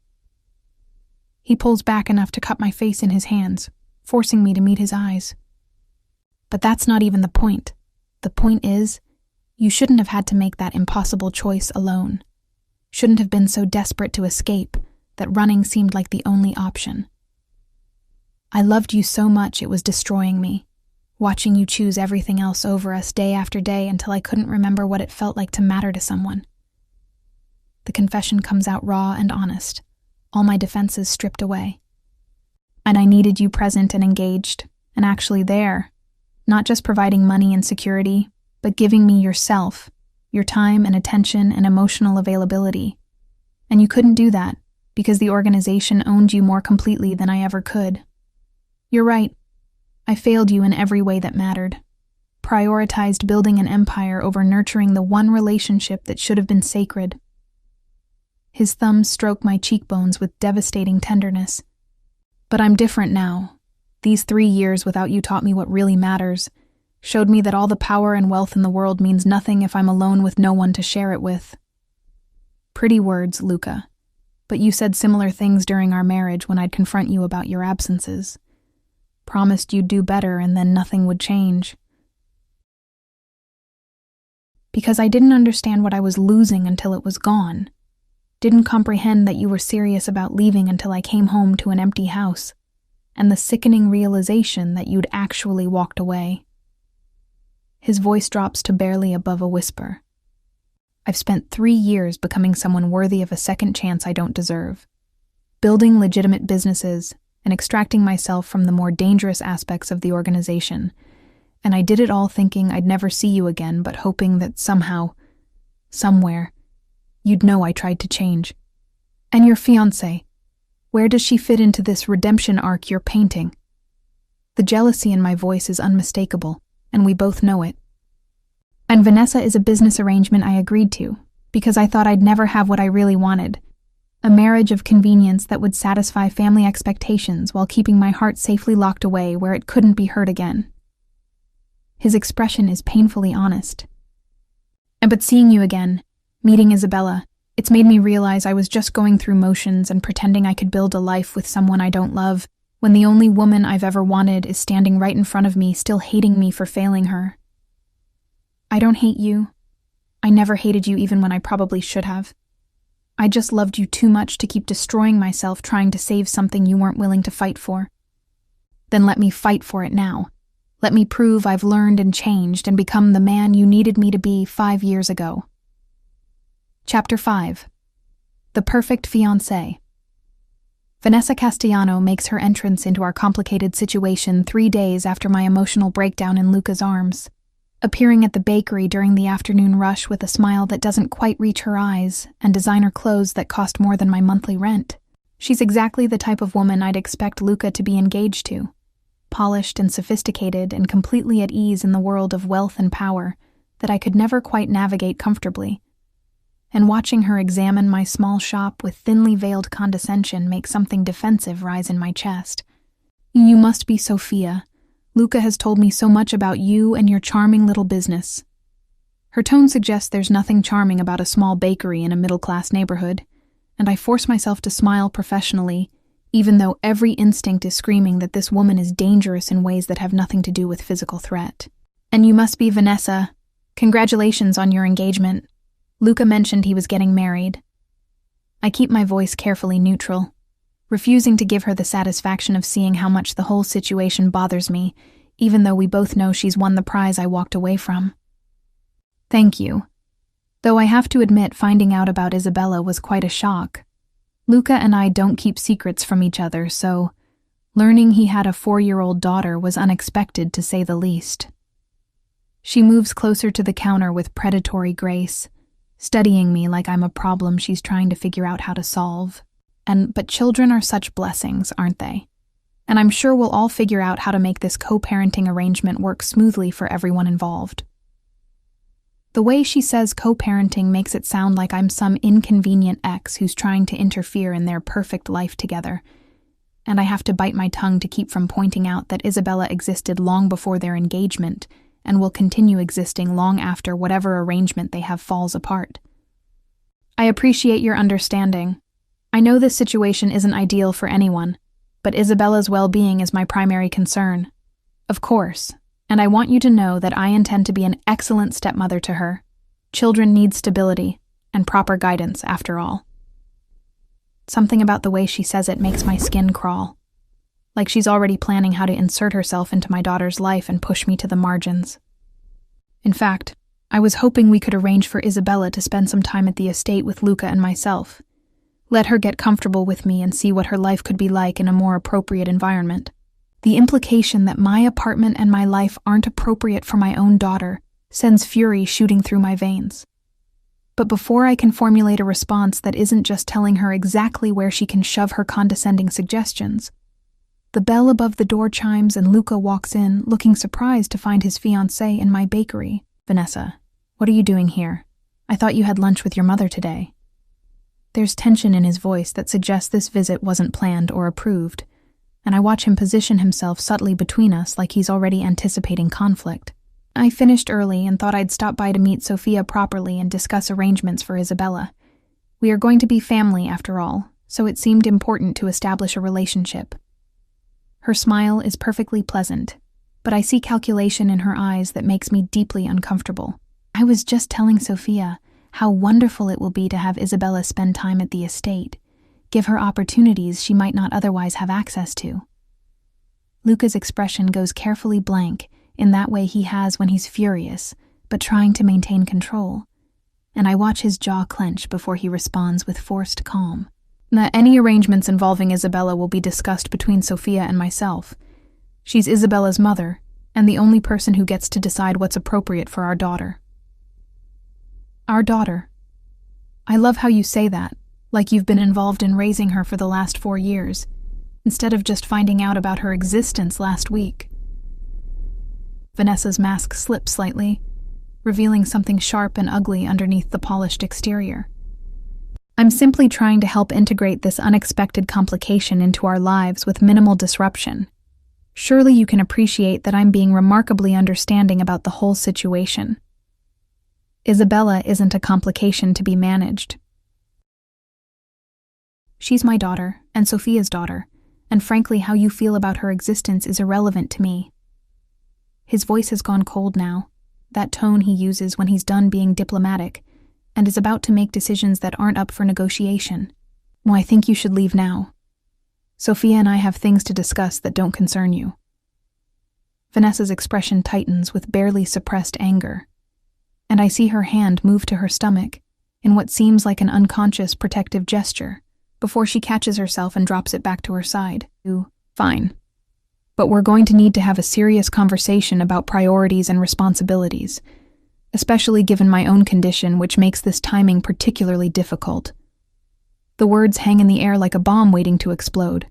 He pulls back enough to cup my face in his hands, forcing me to meet his eyes. But that's not even the point. The point is, you shouldn't have had to make that impossible choice alone. Shouldn't have been so desperate to escape that running seemed like the only option. I loved you so much it was destroying me, watching you choose everything else over us day after day until I couldn't remember what it felt like to matter to someone. The confession comes out raw and honest, all my defenses stripped away. And I needed you present and engaged, and actually there, not just providing money and security, but giving me yourself, your time and attention and emotional availability. And you couldn't do that because the organization owned you more completely than I ever could. You're right. I failed you in every way that mattered. Prioritized building an empire over nurturing the one relationship that should have been sacred. His thumbs stroke my cheekbones with devastating tenderness. But I'm different now. These 3 years without you taught me what really matters, showed me that all the power and wealth in the world means nothing if I'm alone with no one to share it with. Pretty words, Luca. But you said similar things during our marriage when I'd confront you about your absences. Promised you'd do better and then nothing would change. Because I didn't understand what I was losing until it was gone. Didn't comprehend that you were serious about leaving until I came home to an empty house, and the sickening realization that you'd actually walked away. His voice drops to barely above a whisper. I've spent 3 years becoming someone worthy of a second chance I don't deserve, building legitimate businesses and extracting myself from the more dangerous aspects of the organization, and I did it all thinking I'd never see you again, but hoping that somehow, somewhere, you'd know I tried to change. And your fiancée, where does she fit into this redemption arc you're painting? The jealousy in my voice is unmistakable, and we both know it. And Vanessa is a business arrangement I agreed to, because I thought I'd never have what I really wanted. A marriage of convenience that would satisfy family expectations while keeping my heart safely locked away where it couldn't be hurt again. His expression is painfully honest. But seeing you again, meeting Isabella, it's made me realize I was just going through motions and pretending I could build a life with someone I don't love, when the only woman I've ever wanted is standing right in front of me, still hating me for failing her. I don't hate you. I never hated you even when I probably should have. I just loved you too much to keep destroying myself trying to save something you weren't willing to fight for. Then let me fight for it now. Let me prove I've learned and changed and become the man you needed me to be 5 years ago. Chapter 5. The Perfect Fiancé. Vanessa Castellano makes her entrance into our complicated situation 3 days after my emotional breakdown in Luca's arms, appearing at the bakery during the afternoon rush with a smile that doesn't quite reach her eyes and designer clothes that cost more than my monthly rent. She's exactly the type of woman I'd expect Luca to be engaged to, polished and sophisticated and completely at ease in the world of wealth and power that I could never quite navigate comfortably. And watching her examine my small shop with thinly veiled condescension makes something defensive rise in my chest. You must be Sophia. Luca has told me so much about you and your charming little business. Her tone suggests there's nothing charming about a small bakery in a middle-class neighborhood, and I force myself to smile professionally, even though every instinct is screaming that this woman is dangerous in ways that have nothing to do with physical threat. And you must be Vanessa. Congratulations on your engagement. Luca mentioned he was getting married. I keep my voice carefully neutral, refusing to give her the satisfaction of seeing how much the whole situation bothers me, even though we both know she's won the prize I walked away from. Thank you. Though I have to admit finding out about Isabella was quite a shock. Luca and I don't keep secrets from each other, so learning he had a 4-year-old daughter was unexpected to say the least. She moves closer to the counter with predatory grace, studying me like I'm a problem she's trying to figure out how to solve. But children are such blessings, aren't they? And I'm sure we'll all figure out how to make this co-parenting arrangement work smoothly for everyone involved. The way she says co-parenting makes it sound like I'm some inconvenient ex who's trying to interfere in their perfect life together. And I have to bite my tongue to keep from pointing out that Isabella existed long before their engagement and will continue existing long after whatever arrangement they have falls apart. I appreciate your understanding. I know this situation isn't ideal for anyone, but Isabella's well-being is my primary concern. Of course, and I want you to know that I intend to be an excellent stepmother to her. Children need stability and proper guidance, after all. Something about the way she says it makes my skin crawl, like she's already planning how to insert herself into my daughter's life and push me to the margins. In fact, I was hoping we could arrange for Isabella to spend some time at the estate with Luca and myself. Let her get comfortable with me and see what her life could be like in a more appropriate environment. The implication that my apartment and my life aren't appropriate for my own daughter sends fury shooting through my veins. But before I can formulate a response that isn't just telling her exactly where she can shove her condescending suggestions, the bell above the door chimes and Luca walks in, looking surprised to find his fiancée in my bakery. Vanessa, what are you doing here? I thought you had lunch with your mother today. There's tension in his voice that suggests this visit wasn't planned or approved, and I watch him position himself subtly between us like he's already anticipating conflict. I finished early and thought I'd stop by to meet Sophia properly and discuss arrangements for Isabella. We are going to be family, after all, so it seemed important to establish a relationship. Her smile is perfectly pleasant, but I see calculation in her eyes that makes me deeply uncomfortable. I was just telling Sophia how wonderful it will be to have Isabella spend time at the estate, give her opportunities she might not otherwise have access to. Luca's expression goes carefully blank in that way he has when he's furious, but trying to maintain control, and I watch his jaw clench before he responds with forced calm. That any arrangements involving Isabella will be discussed between Sophia and myself. She's Isabella's mother, and the only person who gets to decide what's appropriate for our daughter. Our daughter. I love how you say that, like you've been involved in raising her for the last 4 years, instead of just finding out about her existence last week. Vanessa's mask slips slightly, revealing something sharp and ugly underneath the polished exterior. I'm simply trying to help integrate this unexpected complication into our lives with minimal disruption. Surely you can appreciate that I'm being remarkably understanding about the whole situation. Isabella isn't a complication to be managed. She's my daughter, and Sophia's daughter, and frankly how you feel about her existence is irrelevant to me. His voice has gone cold now, that tone he uses when he's done being diplomatic, and is about to make decisions that aren't up for negotiation. Well, I think you should leave now. Sophia and I have things to discuss that don't concern you. Vanessa's expression tightens with barely suppressed anger, and I see her hand move to her stomach in what seems like an unconscious protective gesture before she catches herself and drops it back to her side. Fine. But we're going to need to have a serious conversation about priorities and responsibilities, especially given my own condition, which makes this timing particularly difficult. The words hang in the air like a bomb waiting to explode,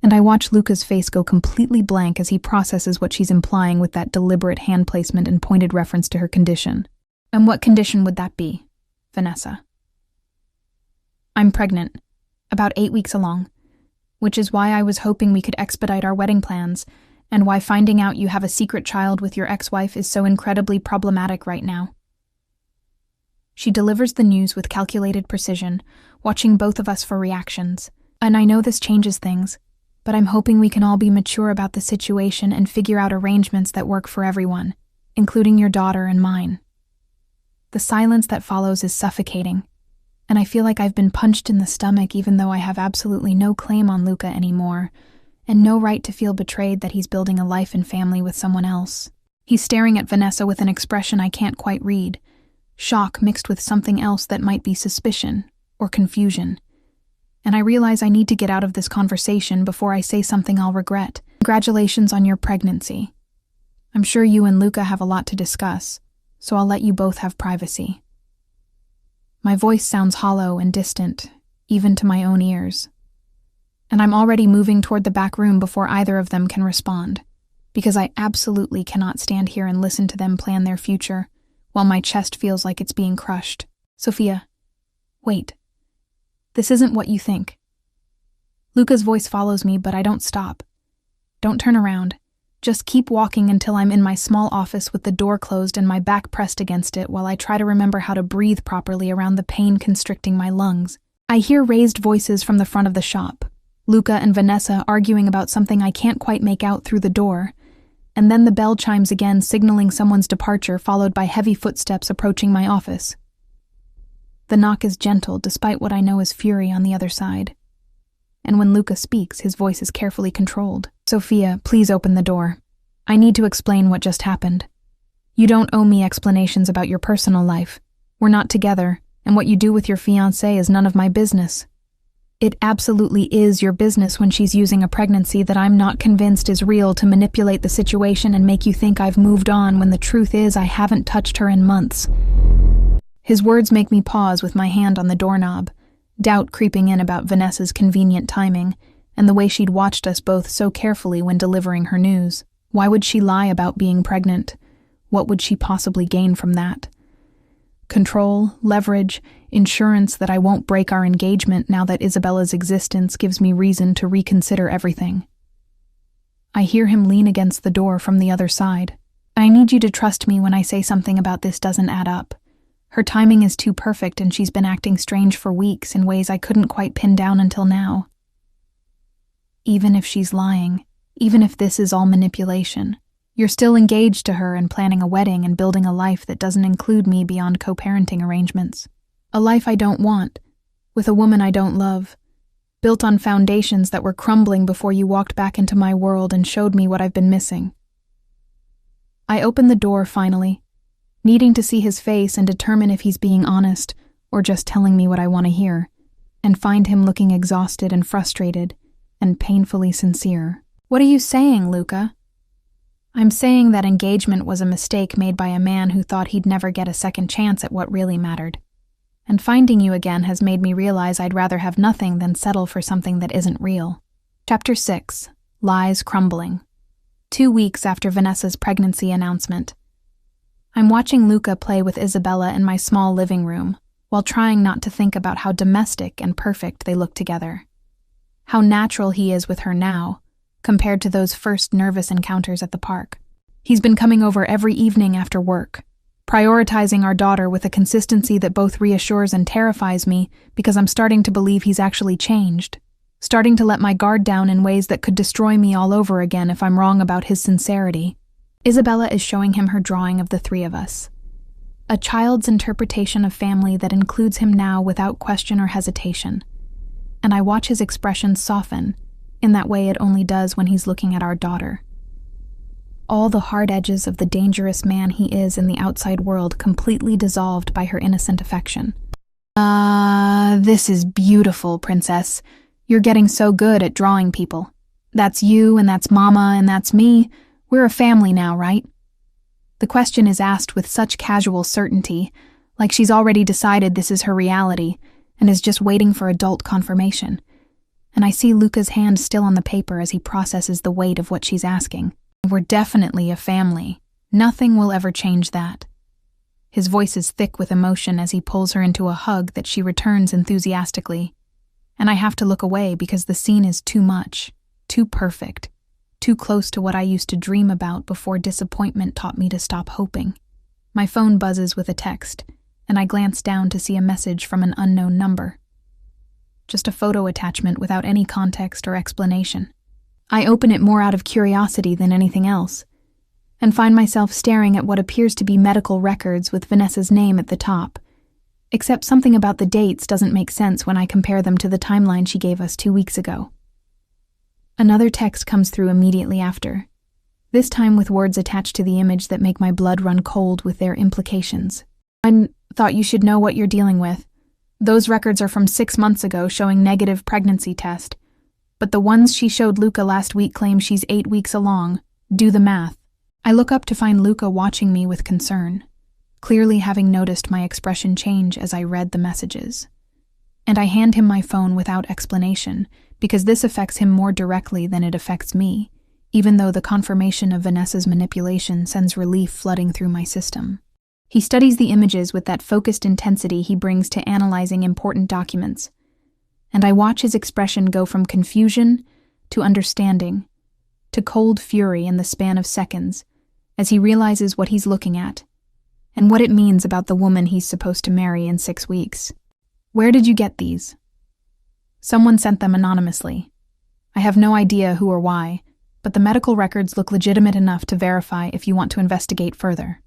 and I watch Luca's face go completely blank as he processes what she's implying with that deliberate hand placement and pointed reference to her condition. And what condition would that be, Vanessa? I'm pregnant, about 8 weeks along, which is why I was hoping we could expedite our wedding plans, and why finding out you have a secret child with your ex-wife is so incredibly problematic right now. She delivers the news with calculated precision, watching both of us for reactions. And I know this changes things, but I'm hoping we can all be mature about the situation and figure out arrangements that work for everyone, including your daughter and mine. The silence that follows is suffocating, and I feel like I've been punched in the stomach even though I have absolutely no claim on Luca anymore, and no right to feel betrayed that he's building a life and family with someone else. He's staring at Vanessa with an expression I can't quite read, shock mixed with something else that might be suspicion or confusion. And I realize I need to get out of this conversation before I say something I'll regret. Congratulations on your pregnancy. I'm sure you and Luca have a lot to discuss, so I'll let you both have privacy. My voice sounds hollow and distant, even to my own ears. And I'm already moving toward the back room before either of them can respond, because I absolutely cannot stand here and listen to them plan their future while my chest feels like it's being crushed. Sophia, wait. This isn't what you think. Luca's voice follows me, but I don't stop. Don't turn around. Just keep walking until I'm in my small office with the door closed and my back pressed against it while I try to remember how to breathe properly around the pain constricting my lungs. I hear raised voices from the front of the shop. Luca and Vanessa arguing about something I can't quite make out through the door. And then the bell chimes again, signaling someone's departure, followed by heavy footsteps approaching my office. The knock is gentle, despite what I know is fury on the other side. And when Luca speaks, his voice is carefully controlled. Sophia, please open the door. I need to explain what just happened. You don't owe me explanations about your personal life. We're not together, and what you do with your fiancé is none of my business. It absolutely is your business when she's using a pregnancy that I'm not convinced is real to manipulate the situation and make you think I've moved on when the truth is I haven't touched her in months. His words make me pause with my hand on the doorknob, doubt creeping in about Vanessa's convenient timing and the way she'd watched us both so carefully when delivering her news. Why would she lie about being pregnant? What would she possibly gain from that? Control, leverage, insurance that I won't break our engagement now that Isabella's existence gives me reason to reconsider everything. I hear him lean against the door from the other side. I need you to trust me when I say something about this doesn't add up. Her timing is too perfect and she's been acting strange for weeks in ways I couldn't quite pin down until now. Even if she's lying, even if this is all manipulation, you're still engaged to her and planning a wedding and building a life that doesn't include me beyond co-parenting arrangements. A life I don't want, with a woman I don't love, built on foundations that were crumbling before you walked back into my world and showed me what I've been missing. I open the door finally, needing to see his face and determine if he's being honest or just telling me what I want to hear, and find him looking exhausted and frustrated and painfully sincere. What are you saying, Luca? I'm saying that engagement was a mistake made by a man who thought he'd never get a second chance at what really mattered. And finding you again has made me realize I'd rather have nothing than settle for something that isn't real. Chapter 6. Lies Crumbling. 2 weeks after Vanessa's pregnancy announcement. I'm watching Luca play with Isabella in my small living room, while trying not to think about how domestic and perfect they look together. How natural he is with her now, compared to those first nervous encounters at the park. He's been coming over every evening after work, prioritizing our daughter with a consistency that both reassures and terrifies me because I'm starting to believe he's actually changed, starting to let my guard down in ways that could destroy me all over again if I'm wrong about his sincerity. Isabella is showing him her drawing of the three of us. A child's interpretation of family that includes him now without question or hesitation. And I watch his expression soften, in that way it only does when he's looking at our daughter. All the hard edges of the dangerous man he is in the outside world completely dissolved by her innocent affection. This is beautiful, princess. You're getting so good at drawing people. That's you, and that's Mama, and that's me. We're a family now, right? The question is asked with such casual certainty, like she's already decided this is her reality, and is just waiting for adult confirmation. And I see Luca's hand still on the paper as he processes the weight of what she's asking. We're definitely a family. Nothing will ever change that. His voice is thick with emotion as he pulls her into a hug that she returns enthusiastically. And I have to look away because the scene is too much, too perfect, too close to what I used to dream about before disappointment taught me to stop hoping. My phone buzzes with a text, and I glance down to see a message from an unknown number. Just a photo attachment without any context or explanation. I open it more out of curiosity than anything else, and find myself staring at what appears to be medical records with Vanessa's name at the top, except something about the dates doesn't make sense when I compare them to the timeline she gave us 2 weeks ago. Another text comes through immediately after, this time with words attached to the image that make my blood run cold with their implications. I thought you should know what you're dealing with. Those records are from 6 months ago showing negative pregnancy test. But the ones she showed Luca last week claim she's 8 weeks along. Do the math. I look up to find Luca watching me with concern, clearly having noticed my expression change as I read the messages. And I hand him my phone without explanation, because this affects him more directly than it affects me, even though the confirmation of Vanessa's manipulation sends relief flooding through my system. He studies the images with that focused intensity he brings to analyzing important documents, and I watch his expression go from confusion to understanding to cold fury in the span of seconds as he realizes what he's looking at and what it means about the woman he's supposed to marry in 6 weeks. Where did you get these? Someone sent them anonymously. I have no idea who or why, but the medical records look legitimate enough to verify if you want to investigate further.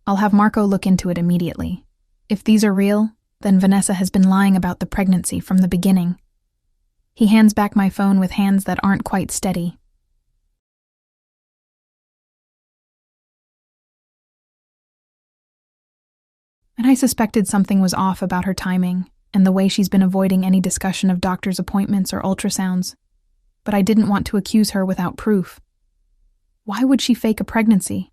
I'll have Marco look into it immediately. If these are real, then Vanessa has been lying about the pregnancy from the beginning. He hands back my phone with hands that aren't quite steady. And I suspected something was off about her timing and the way she's been avoiding any discussion of doctor's appointments or ultrasounds. But I didn't want to accuse her without proof. Why would she fake a pregnancy?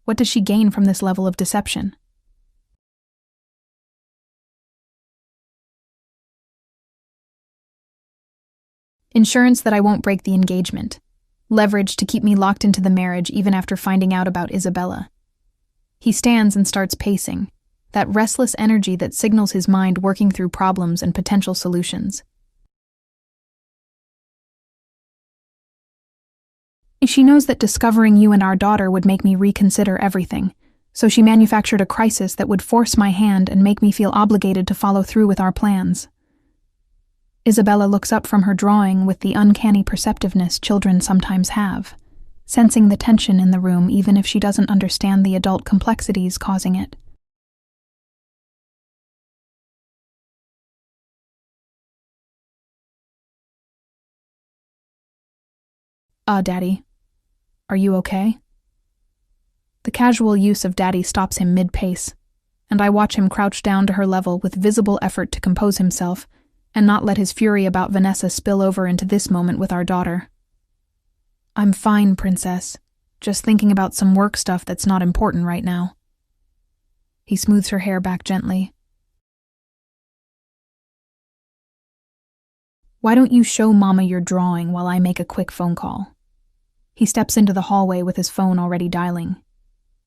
What does she gain from this level of deception? Insurance that I won't break the engagement. Leverage to keep me locked into the marriage even after finding out about Isabella. He stands and starts pacing, that restless energy that signals his mind working through problems and potential solutions. She knows that discovering you and our daughter would make me reconsider everything, so she manufactured a crisis that would force my hand and make me feel obligated to follow through with our plans. Isabella looks up from her drawing with the uncanny perceptiveness children sometimes have, sensing the tension in the room even if she doesn't understand the adult complexities causing it. Daddy, are you okay? The casual use of daddy stops him mid-pace, and I watch him crouch down to her level with visible effort to compose himself and not let his fury about Vanessa spill over into this moment with our daughter. I'm fine, princess. Just thinking about some work stuff that's not important right now. He smooths her hair back gently. Why don't you show Mama your drawing while I make a quick phone call? He steps into the hallway with his phone already dialing,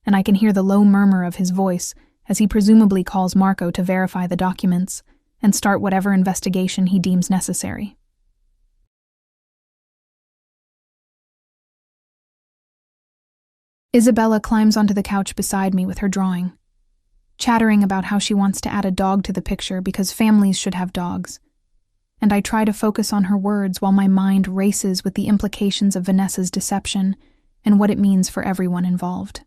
and I can hear the low murmur of his voice as he presumably calls Marco to verify the documents and start whatever investigation he deems necessary. Isabella climbs onto the couch beside me with her drawing, chattering about how she wants to add a dog to the picture because families should have dogs, and I try to focus on her words while my mind races with the implications of Vanessa's deception and what it means for everyone involved.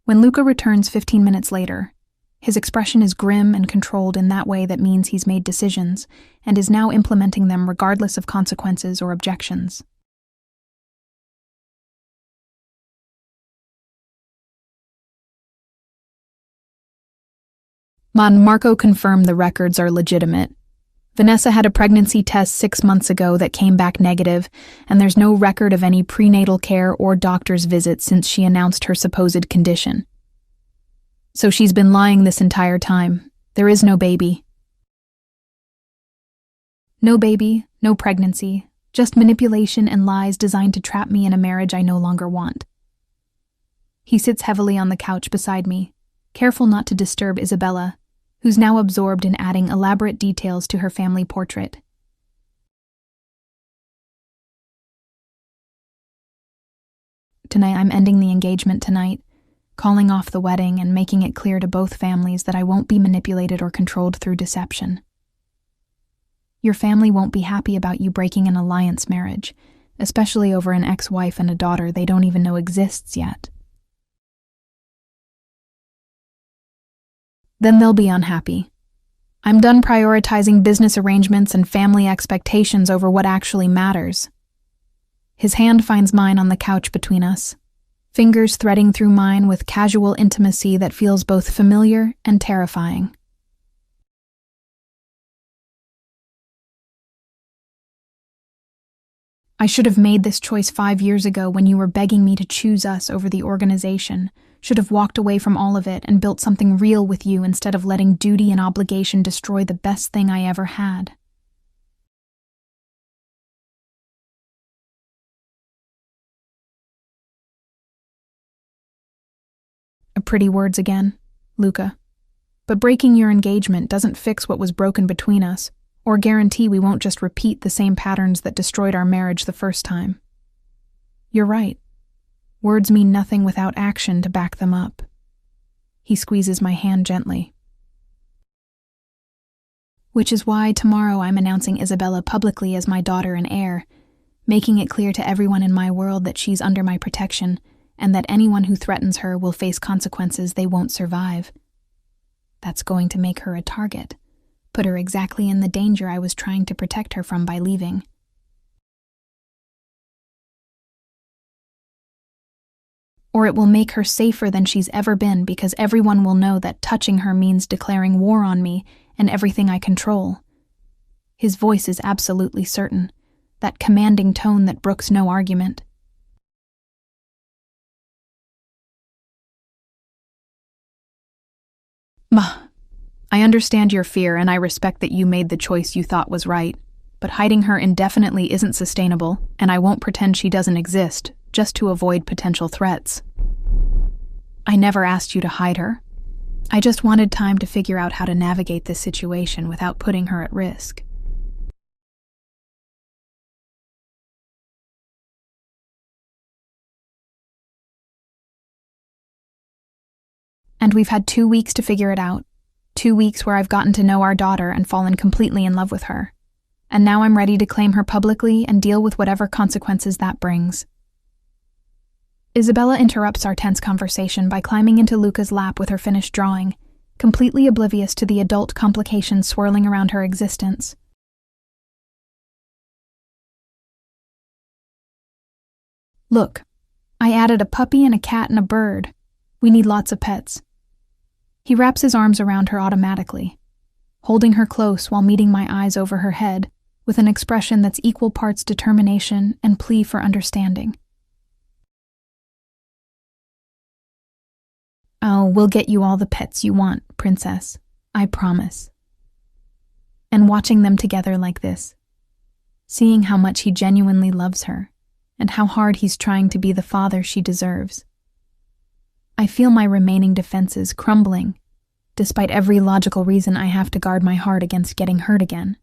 When Luca returns 15 minutes later, his expression is grim and controlled in that way that means he's made decisions and is now implementing them regardless of consequences or objections. Marco confirmed the records are legitimate. Vanessa had a pregnancy test 6 months ago that came back negative, and there's no record of any prenatal care or doctor's visit since she announced her supposed condition. So she's been lying this entire time. There is no baby. No baby, no pregnancy, just manipulation and lies designed to trap me in a marriage I no longer want. He sits heavily on the couch beside me, careful not to disturb Isabella, who's now absorbed in adding elaborate details to her family portrait. Tonight, I'm ending the engagement tonight, calling off the wedding and making it clear to both families that I won't be manipulated or controlled through deception. Your family won't be happy about you breaking an alliance marriage, especially over an ex-wife and a daughter they don't even know exists yet. Then they'll be unhappy. I'm done prioritizing business arrangements and family expectations over what actually matters. His hand finds mine on the couch between us, fingers threading through mine with casual intimacy that feels both familiar and terrifying. I should have made this choice 5 years ago when you were begging me to choose us over the organization. Should have walked away from all of it and built something real with you instead of letting duty and obligation destroy the best thing I ever had. pretty words again, Luca. But breaking your engagement doesn't fix what was broken between us, or guarantee we won't just repeat the same patterns that destroyed our marriage the first time. You're right. Words mean nothing without action to back them up. He squeezes my hand gently. Which is why tomorrow I'm announcing Isabella publicly as my daughter and heir, making it clear to everyone in my world that she's under my protection and that anyone who threatens her will face consequences they won't survive. That's going to make her a target, put her exactly in the danger I was trying to protect her from by leaving. Or it will make her safer than she's ever been because everyone will know that touching her means declaring war on me and everything I control. His voice is absolutely certain, that commanding tone that brooks no argument. I understand your fear and I respect that you made the choice you thought was right, but hiding her indefinitely isn't sustainable, and I won't pretend she doesn't exist, just to avoid potential threats. I never asked you to hide her. I just wanted time to figure out how to navigate this situation without putting her at risk. And we've had 2 weeks to figure it out. 2 weeks where I've gotten to know our daughter and fallen completely in love with her. And now I'm ready to claim her publicly and deal with whatever consequences that brings. Isabella interrupts our tense conversation by climbing into Luca's lap with her finished drawing, completely oblivious to the adult complications swirling around her existence. Look, I added a puppy and a cat and a bird. We need lots of pets. He wraps his arms around her automatically, holding her close while meeting my eyes over her head with an expression that's equal parts determination and plea for understanding. Oh, we'll get you all the pets you want, princess. I promise. And watching them together like this, seeing how much he genuinely loves her, and how hard he's trying to be the father she deserves. I feel my remaining defenses crumbling, despite every logical reason I have to guard my heart against getting hurt again.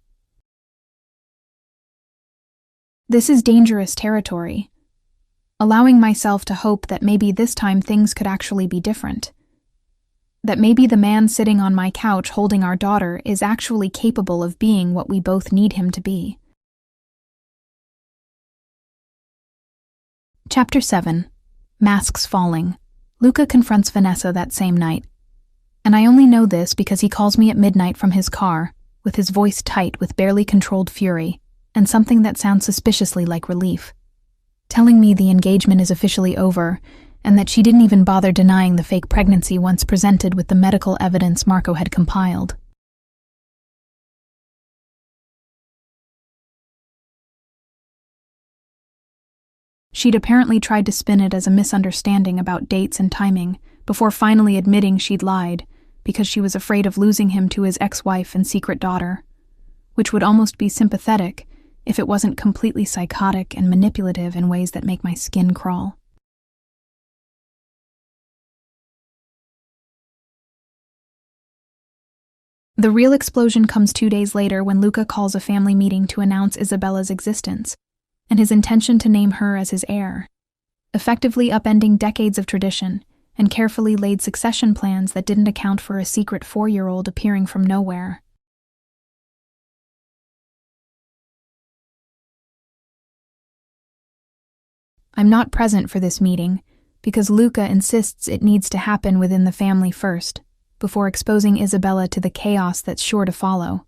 This is dangerous territory, allowing myself to hope that maybe this time things could actually be different. That maybe the man sitting on my couch holding our daughter is actually capable of being what we both need him to be. Chapter 7. Masks Falling. Luca confronts Vanessa that same night. And I only know this because he calls me at midnight from his car, with his voice tight with barely controlled fury, and something that sounds suspiciously like relief, telling me the engagement is officially over, and that she didn't even bother denying the fake pregnancy once presented with the medical evidence Marco had compiled. She'd apparently tried to spin it as a misunderstanding about dates and timing, before finally admitting she'd lied, because she was afraid of losing him to his ex-wife and secret daughter, which would almost be sympathetic if it wasn't completely psychotic and manipulative in ways that make my skin crawl. The real explosion comes 2 days later when Luca calls a family meeting to announce Isabella's existence, and his intention to name her as his heir, effectively upending decades of tradition and carefully laid succession plans that didn't account for a secret 4-year-old appearing from nowhere. I'm not present for this meeting because Luca insists it needs to happen within the family first, before exposing Isabella to the chaos that's sure to follow.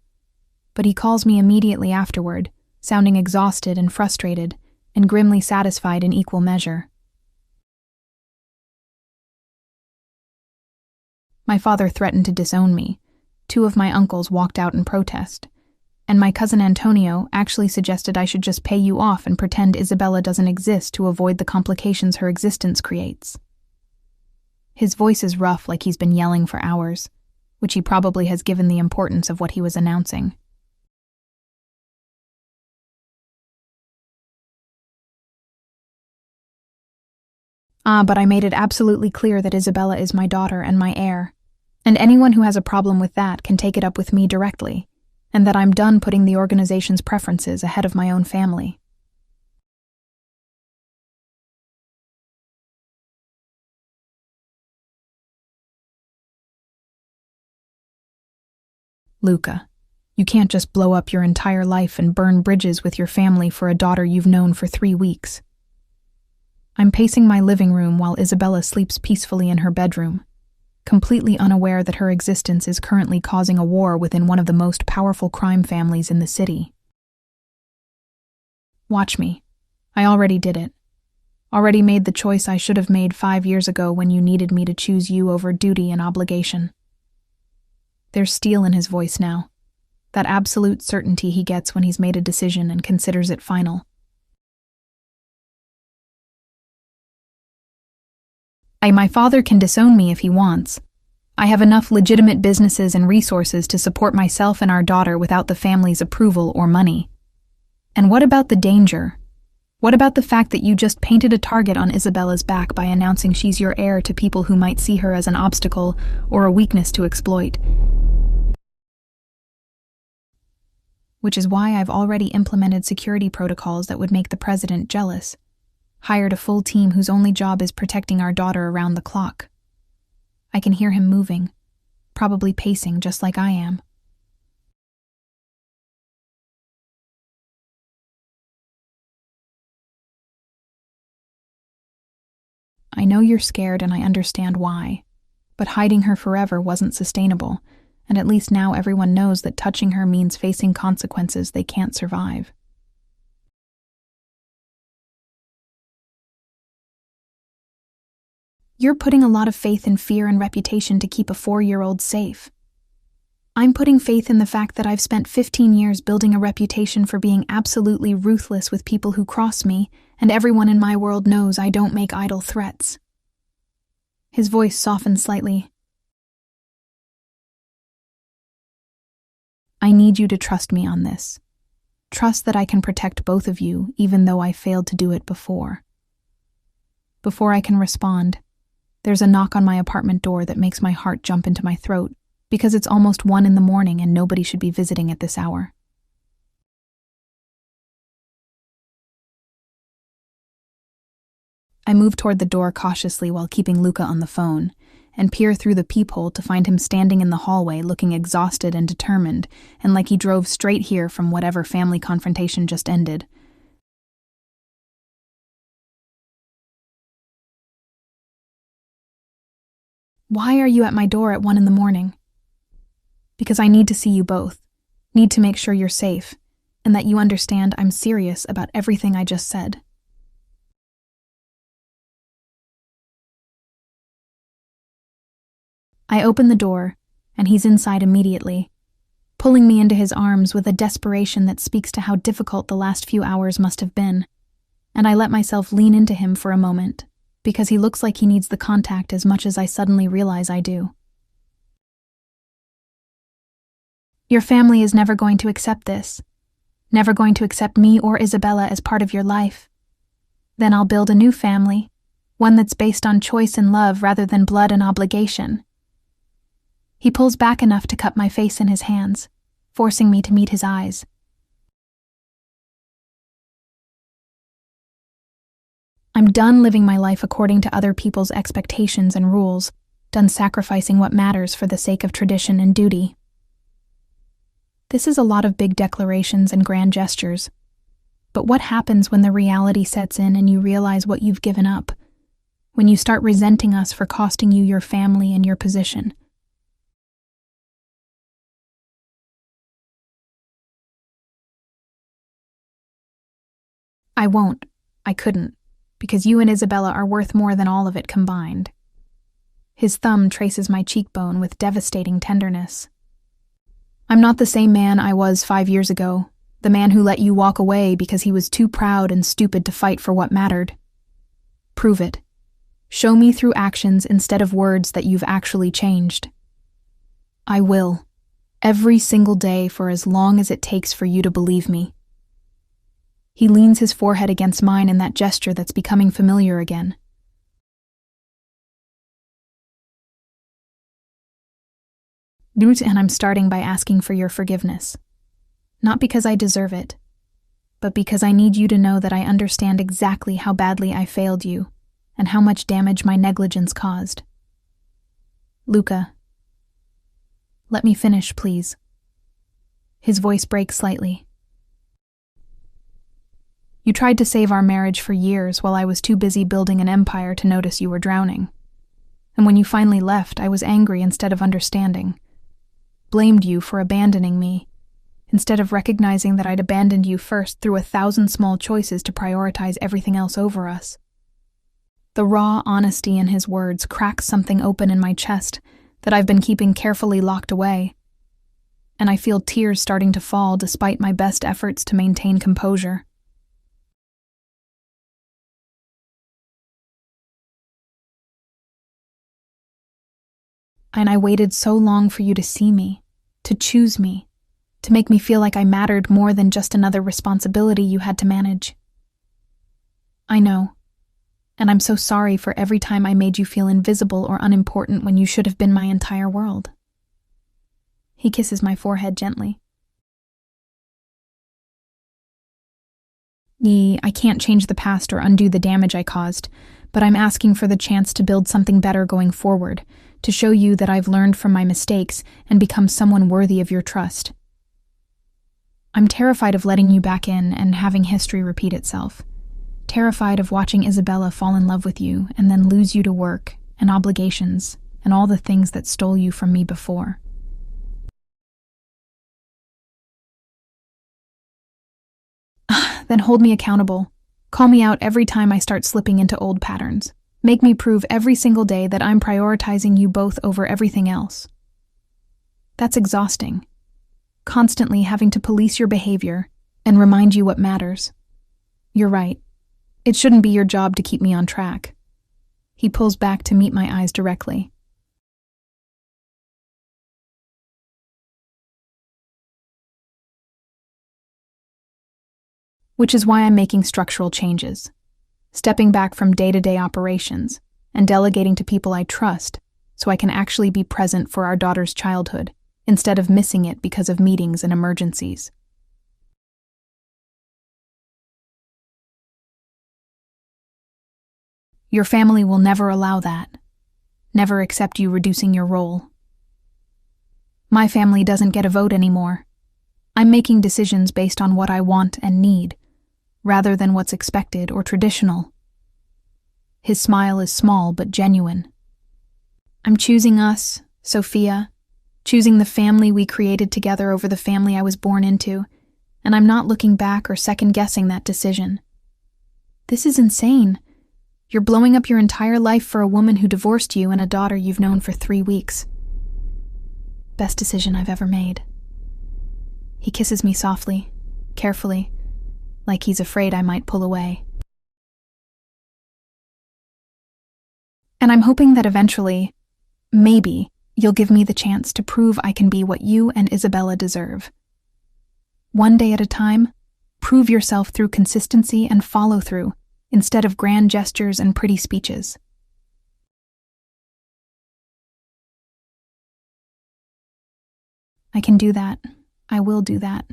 But he calls me immediately afterward, sounding exhausted and frustrated, and grimly satisfied in equal measure. My father threatened to disown me. 2 of my uncles walked out in protest, and my cousin Antonio actually suggested I should just pay you off and pretend Isabella doesn't exist to avoid the complications her existence creates. His voice is rough, like he's been yelling for hours, which he probably has given the importance of what he was announcing. But I made it absolutely clear that Isabella is my daughter and my heir, and anyone who has a problem with that can take it up with me directly, and that I'm done putting the organization's preferences ahead of my own family. Luca, you can't just blow up your entire life and burn bridges with your family for a daughter you've known for 3 weeks. I'm pacing my living room while Isabella sleeps peacefully in her bedroom, completely unaware that her existence is currently causing a war within one of the most powerful crime families in the city. Watch me. I already did it. Already made the choice I should have made 5 years ago when you needed me to choose you over duty and obligation. There's steel in his voice now, that absolute certainty he gets when he's made a decision and considers it final. My father can disown me if he wants. I have enough legitimate businesses and resources to support myself and our daughter without the family's approval or money. And what about the danger? What about the fact that you just painted a target on Isabella's back by announcing she's your heir to people who might see her as an obstacle or a weakness to exploit? Which is why I've already implemented security protocols that would make the president jealous. Hired a full team whose only job is protecting our daughter around the clock. I can hear him moving, probably pacing just like I am. I know you're scared and I understand why, but hiding her forever wasn't sustainable, and at least now everyone knows that touching her means facing consequences they can't survive. You're putting a lot of faith in fear and reputation to keep a 4-year-old safe. I'm putting faith in the fact that I've spent 15 years building a reputation for being absolutely ruthless with people who cross me, and everyone in my world knows I don't make idle threats. His voice softened slightly. I need you to trust me on this. Trust that I can protect both of you, even though I failed to do it before. Before I can respond, there's a knock on my apartment door that makes my heart jump into my throat, because it's almost 1 a.m. and nobody should be visiting at this hour. I move toward the door cautiously while keeping Luca on the phone, and peer through the peephole to find him standing in the hallway looking exhausted and determined, and like he drove straight here from whatever family confrontation just ended. Why are you at my door at 1 a.m? Because I need to see you both, need to make sure you're safe, and that you understand I'm serious about everything I just said. I open the door, and he's inside immediately, pulling me into his arms with a desperation that speaks to how difficult the last few hours must have been, and I let myself lean into him for a moment, because he looks like he needs the contact as much as I suddenly realize I do. Your family is never going to accept this, never going to accept me or Isabella as part of your life. Then I'll build a new family, one that's based on choice and love rather than blood and obligation. He pulls back enough to cup my face in his hands, forcing me to meet his eyes. I'm done living my life according to other people's expectations and rules, done sacrificing what matters for the sake of tradition and duty. This is a lot of big declarations and grand gestures, but what happens when the reality sets in and you realize what you've given up? When you start resenting us for costing you your family and your position? I won't. I couldn't. Because you and Isabella are worth more than all of it combined. His thumb traces my cheekbone with devastating tenderness. I'm not the same man I was 5 years ago, the man who let you walk away because he was too proud and stupid to fight for what mattered. Prove it. Show me through actions instead of words that you've actually changed. I will. Every single day for as long as it takes for you to believe me. He leans his forehead against mine in that gesture that's becoming familiar again. And I'm starting by asking for your forgiveness. Not because I deserve it, but because I need you to know that I understand exactly how badly I failed you and how much damage my negligence caused. Luca, let me finish, please. His voice breaks slightly. You tried to save our marriage for years while I was too busy building an empire to notice you were drowning. And when you finally left, I was angry instead of understanding. Blamed you for abandoning me, instead of recognizing that I'd abandoned you first through 1,000 small choices to prioritize everything else over us. The raw honesty in his words cracks something open in my chest that I've been keeping carefully locked away, and I feel tears starting to fall despite my best efforts to maintain composure. And I waited so long for you to see me, to choose me, to make me feel like I mattered more than just another responsibility you had to manage. I know, and I'm so sorry for every time I made you feel invisible or unimportant when you should have been my entire world. He kisses my forehead gently. I can't change the past or undo the damage I caused, but I'm asking for the chance to build something better going forward, to show you that I've learned from my mistakes and become someone worthy of your trust. I'm terrified of letting you back in and having history repeat itself. Terrified of watching Isabella fall in love with you and then lose you to work and obligations and all the things that stole you from me before. Then hold me accountable. Call me out every time I start slipping into old patterns. Make me prove every single day that I'm prioritizing you both over everything else. That's exhausting. Constantly having to police your behavior and remind you what matters. You're right. It shouldn't be your job to keep me on track. He pulls back to meet my eyes directly. Which is why I'm making structural changes. Stepping back from day-to-day operations and delegating to people I trust so I can actually be present for our daughter's childhood instead of missing it because of meetings and emergencies. Your family will never allow that. Never accept you reducing your role. My family doesn't get a vote anymore. I'm making decisions based on what I want and need, rather than what's expected or traditional. His smile is small but genuine. I'm choosing us, Sophia, choosing the family we created together over the family I was born into, and I'm not looking back or second-guessing that decision. This is insane. You're blowing up your entire life for a woman who divorced you and a daughter you've known for 3 weeks. Best decision I've ever made. He kisses me softly, carefully, like he's afraid I might pull away. And I'm hoping that eventually, maybe, you'll give me the chance to prove I can be what you and Isabella deserve. One day at a time, prove yourself through consistency and follow-through, instead of grand gestures and pretty speeches. I can do that. I will do that.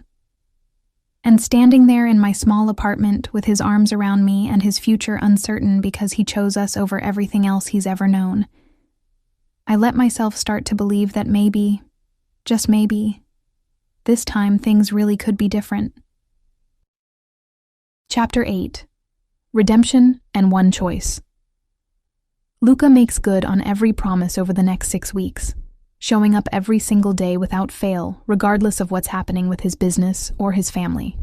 And standing there in my small apartment with his arms around me and his future uncertain because he chose us over everything else he's ever known, I let myself start to believe that maybe, just maybe, this time things really could be different. Chapter 8. Redemption and One Choice. Luca makes good on every promise over the next 6 weeks, showing up every single day without fail, regardless of what's happening with his business or his family.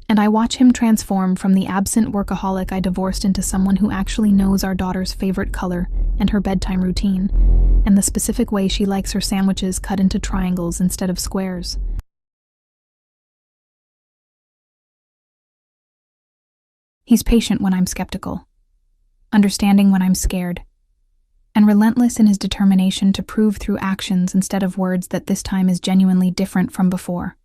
And I watch him transform from the absent workaholic I divorced into someone who actually knows our daughter's favorite color and her bedtime routine, and the specific way she likes her sandwiches cut into triangles instead of squares. He's patient when I'm skeptical, understanding when I'm scared, and relentless in his determination to prove through actions instead of words that this time is genuinely different from before.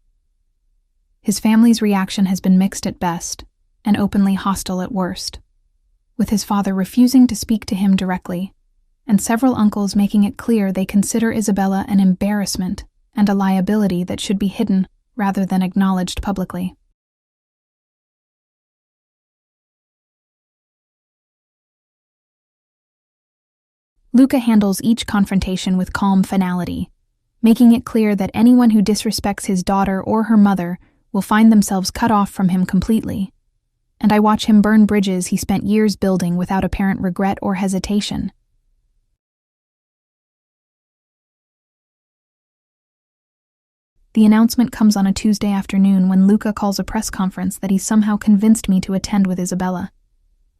His family's reaction has been mixed at best and openly hostile at worst, with his father refusing to speak to him directly and several uncles making it clear they consider Isabella an embarrassment and a liability that should be hidden rather than acknowledged publicly. Luca handles each confrontation with calm finality, making it clear that anyone who disrespects his daughter or her mother will find themselves cut off from him completely. And I watch him burn bridges he spent years building without apparent regret or hesitation. The announcement comes on a Tuesday afternoon when Luca calls a press conference that he somehow convinced me to attend with Isabella,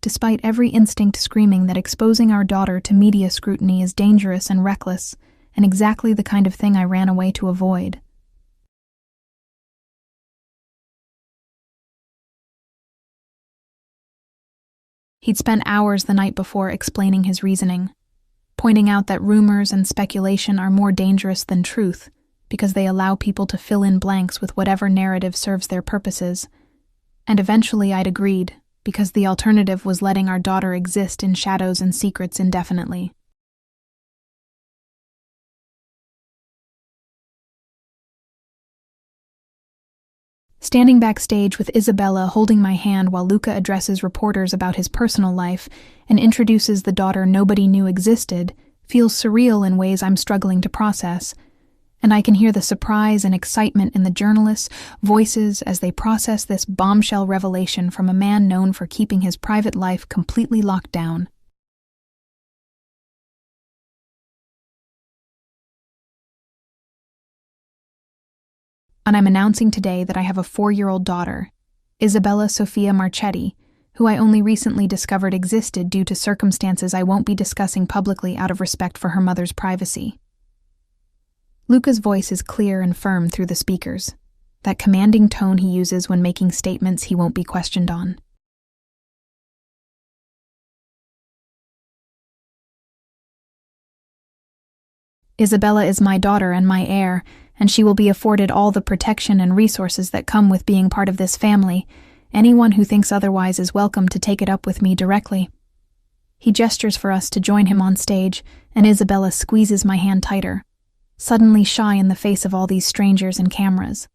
despite every instinct screaming that exposing our daughter to media scrutiny is dangerous and reckless, and exactly the kind of thing I ran away to avoid. He'd spent hours the night before explaining his reasoning, pointing out that rumors and speculation are more dangerous than truth because they allow people to fill in blanks with whatever narrative serves their purposes. And eventually I'd agreed, because the alternative was letting our daughter exist in shadows and secrets indefinitely. Standing backstage with Isabella holding my hand while Luca addresses reporters about his personal life and introduces the daughter nobody knew existed feels surreal in ways I'm struggling to process, and I can hear the surprise and excitement in the journalists' voices as they process this bombshell revelation from a man known for keeping his private life completely locked down. And I'm announcing today that I have a 4-year-old daughter, Isabella Sofia Marchetti, who I only recently discovered existed due to circumstances I won't be discussing publicly out of respect for her mother's privacy. Luca's voice is clear and firm through the speakers, that commanding tone he uses when making statements he won't be questioned on. Isabella is my daughter and my heir, and she will be afforded all the protection and resources that come with being part of this family. Anyone who thinks otherwise is welcome to take it up with me directly. He gestures for us to join him on stage, and Isabella squeezes my hand tighter, suddenly shy in the face of all these strangers and cameras.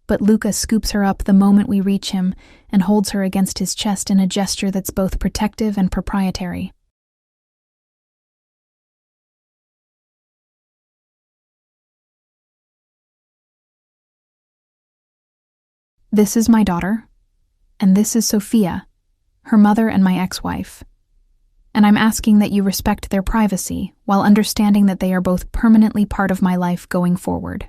But Luca scoops her up the moment we reach him and holds her against his chest in a gesture that's both protective and proprietary. This is my daughter, and this is Sofia, her mother and my ex-wife. And I'm asking that you respect their privacy while understanding that they are both permanently part of my life going forward.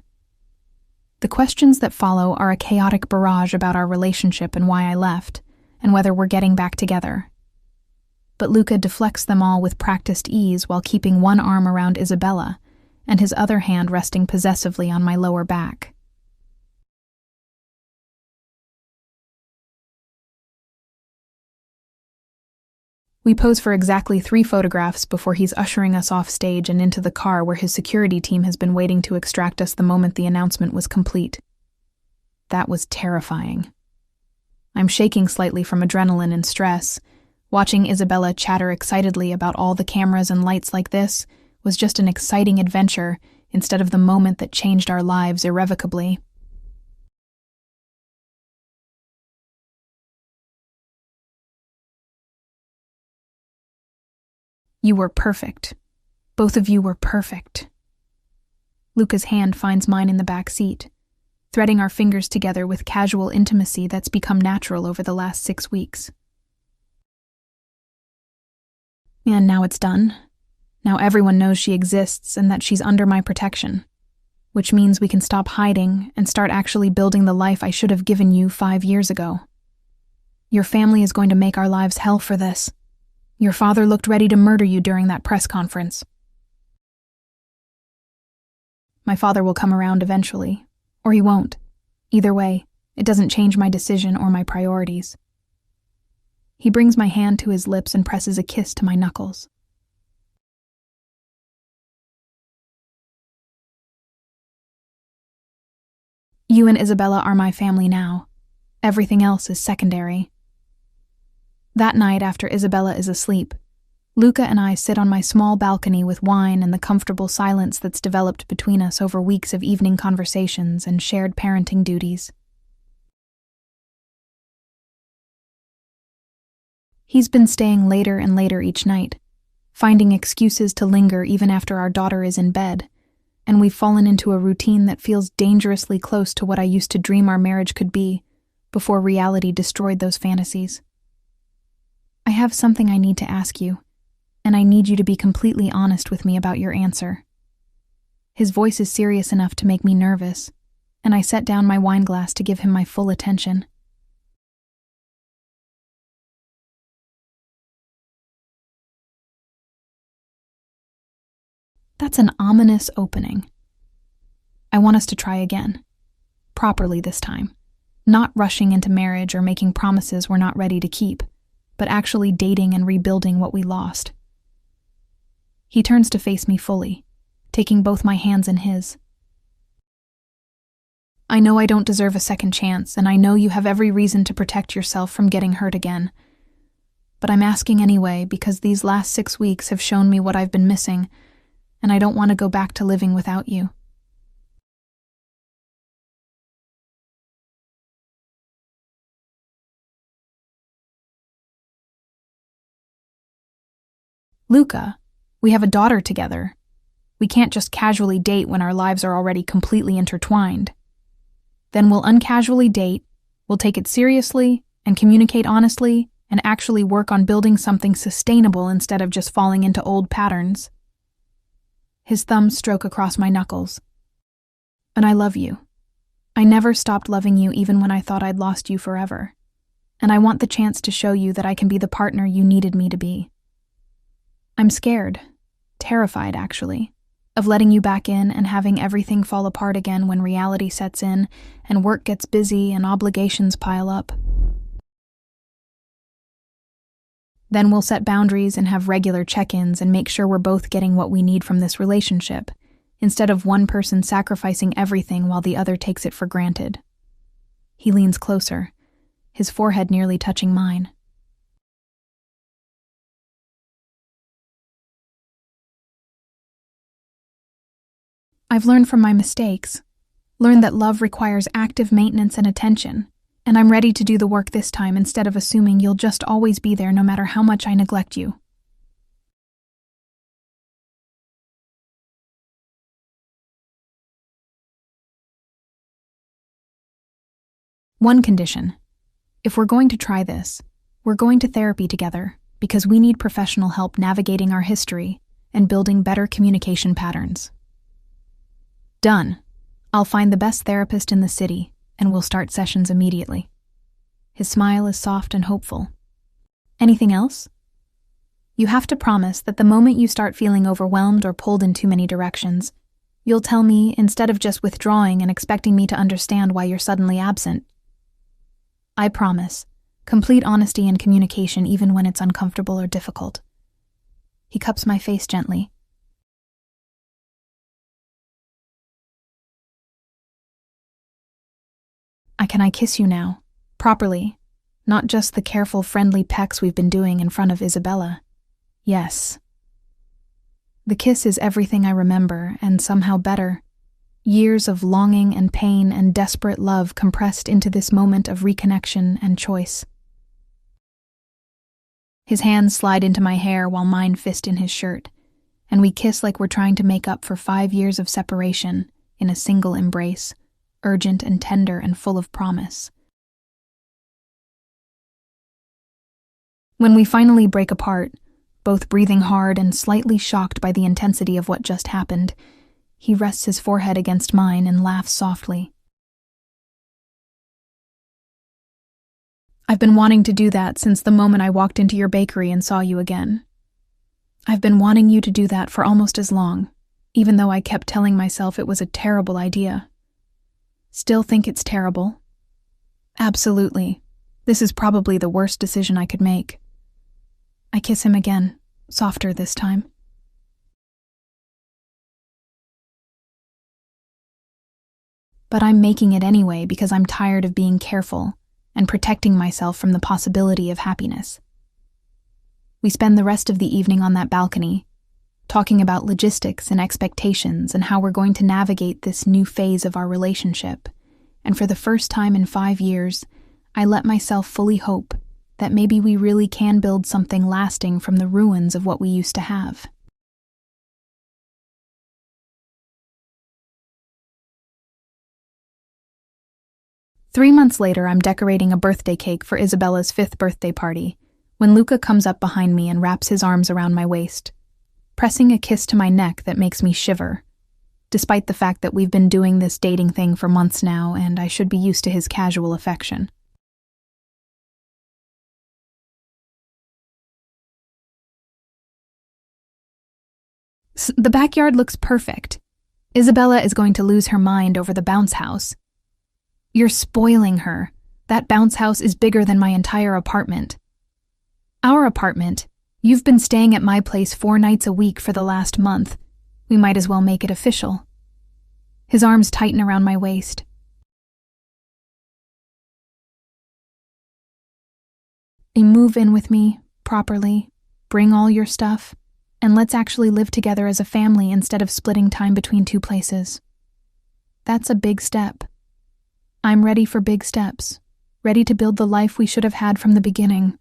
The questions that follow are a chaotic barrage about our relationship and why I left, and whether we're getting back together. But Luca deflects them all with practiced ease while keeping one arm around Isabella and his other hand resting possessively on my lower back. We pose for exactly 3 photographs before he's ushering us off stage and into the car where his security team has been waiting to extract us the moment the announcement was complete. That was terrifying. I'm shaking slightly from adrenaline and stress. Watching Isabella chatter excitedly about all the cameras and lights like this was just an exciting adventure instead of the moment that changed our lives irrevocably. You were perfect. Both of you were perfect. Luca's hand finds mine in the back seat, threading our fingers together with casual intimacy that's become natural over the last 6 weeks. And now it's done. Now everyone knows she exists and that she's under my protection, which means we can stop hiding and start actually building the life I should have given you 5 years ago. Your family is going to make our lives hell for this. Your father looked ready to murder you during that press conference. My father will come around eventually, or he won't. Either way, it doesn't change my decision or my priorities. He brings my hand to his lips and presses a kiss to my knuckles. You and Isabella are my family now. Everything else is secondary. That night after Isabella is asleep, Luca and I sit on my small balcony with wine and the comfortable silence that's developed between us over weeks of evening conversations and shared parenting duties. He's been staying later and later each night, finding excuses to linger even after our daughter is in bed, and we've fallen into a routine that feels dangerously close to what I used to dream our marriage could be before reality destroyed those fantasies. I have something I need to ask you, and I need you to be completely honest with me about your answer. His voice is serious enough to make me nervous, and I set down my wine glass to give him my full attention. That's an ominous opening. I want us to try again. Properly this time. Not rushing into marriage or making promises we're not ready to keep, but actually dating and rebuilding what we lost. He turns to face me fully, taking both my hands in his. I know I don't deserve a second chance, and I know you have every reason to protect yourself from getting hurt again. But I'm asking anyway because these last 6 weeks have shown me what I've been missing, and I don't want to go back to living without you. Luca, we have a daughter together. We can't just casually date when our lives are already completely intertwined. Then we'll uncasually date, we'll take it seriously, and communicate honestly, and actually work on building something sustainable instead of just falling into old patterns. His thumbs stroke across my knuckles. And I love you. I never stopped loving you even when I thought I'd lost you forever. And I want the chance to show you that I can be the partner you needed me to be. I'm scared, terrified actually, of letting you back in and having everything fall apart again when reality sets in and work gets busy and obligations pile up. Then we'll set boundaries and have regular check-ins and make sure we're both getting what we need from this relationship, instead of one person sacrificing everything while the other takes it for granted. He leans closer, his forehead nearly touching mine. I've learned from my mistakes, learned that love requires active maintenance and attention, and I'm ready to do the work this time instead of assuming you'll just always be there no matter how much I neglect you. One condition. If we're going to try this, we're going to therapy together because we need professional help navigating our history and building better communication patterns. Done. I'll find the best therapist in the city, and we'll start sessions immediately. His smile is soft and hopeful. Anything else? You have to promise that the moment you start feeling overwhelmed or pulled in too many directions, you'll tell me instead of just withdrawing and expecting me to understand why you're suddenly absent. I promise. Complete honesty and communication even when it's uncomfortable or difficult. He cups my face gently. Can I kiss you now? Properly. Not just the careful, friendly pecks we've been doing in front of Isabella. Yes. The kiss is everything I remember, and somehow better. Years of longing and pain and desperate love compressed into this moment of reconnection and choice. His hands slide into my hair while mine fist in his shirt, and we kiss like we're trying to make up for 5 years of separation in a single embrace, urgent and tender and full of promise. When we finally break apart, both breathing hard and slightly shocked by the intensity of what just happened, he rests his forehead against mine and laughs softly. I've been wanting to do that since the moment I walked into your bakery and saw you again. I've been wanting you to do that for almost as long, even though I kept telling myself it was a terrible idea. Still think it's terrible? Absolutely. This is probably the worst decision I could make. I kiss him again, softer this time. But I'm making it anyway because I'm tired of being careful and protecting myself from the possibility of happiness. We spend the rest of the evening on that balcony, talking about logistics and expectations and how we're going to navigate this new phase of our relationship. And for the first time in 5 years, I let myself fully hope that maybe we really can build something lasting from the ruins of what we used to have. Three months later, I'm decorating a birthday cake for Isabella's 5th birthday party, when Luca comes up behind me and wraps his arms around my waist, pressing a kiss to my neck that makes me shiver, despite the fact that we've been doing this dating thing for months now and I should be used to his casual affection. The backyard looks perfect. Isabella is going to lose her mind over the bounce house. You're spoiling her. That bounce house is bigger than my entire apartment. Our apartment. You've been staying at my place 4 nights a week for the last month. We might as well make it official. His arms tighten around my waist. You move in with me, properly, bring all your stuff, and let's actually live together as a family instead of splitting time between 2 places. That's a big step. I'm ready for big steps, ready to build the life we should have had from the beginning.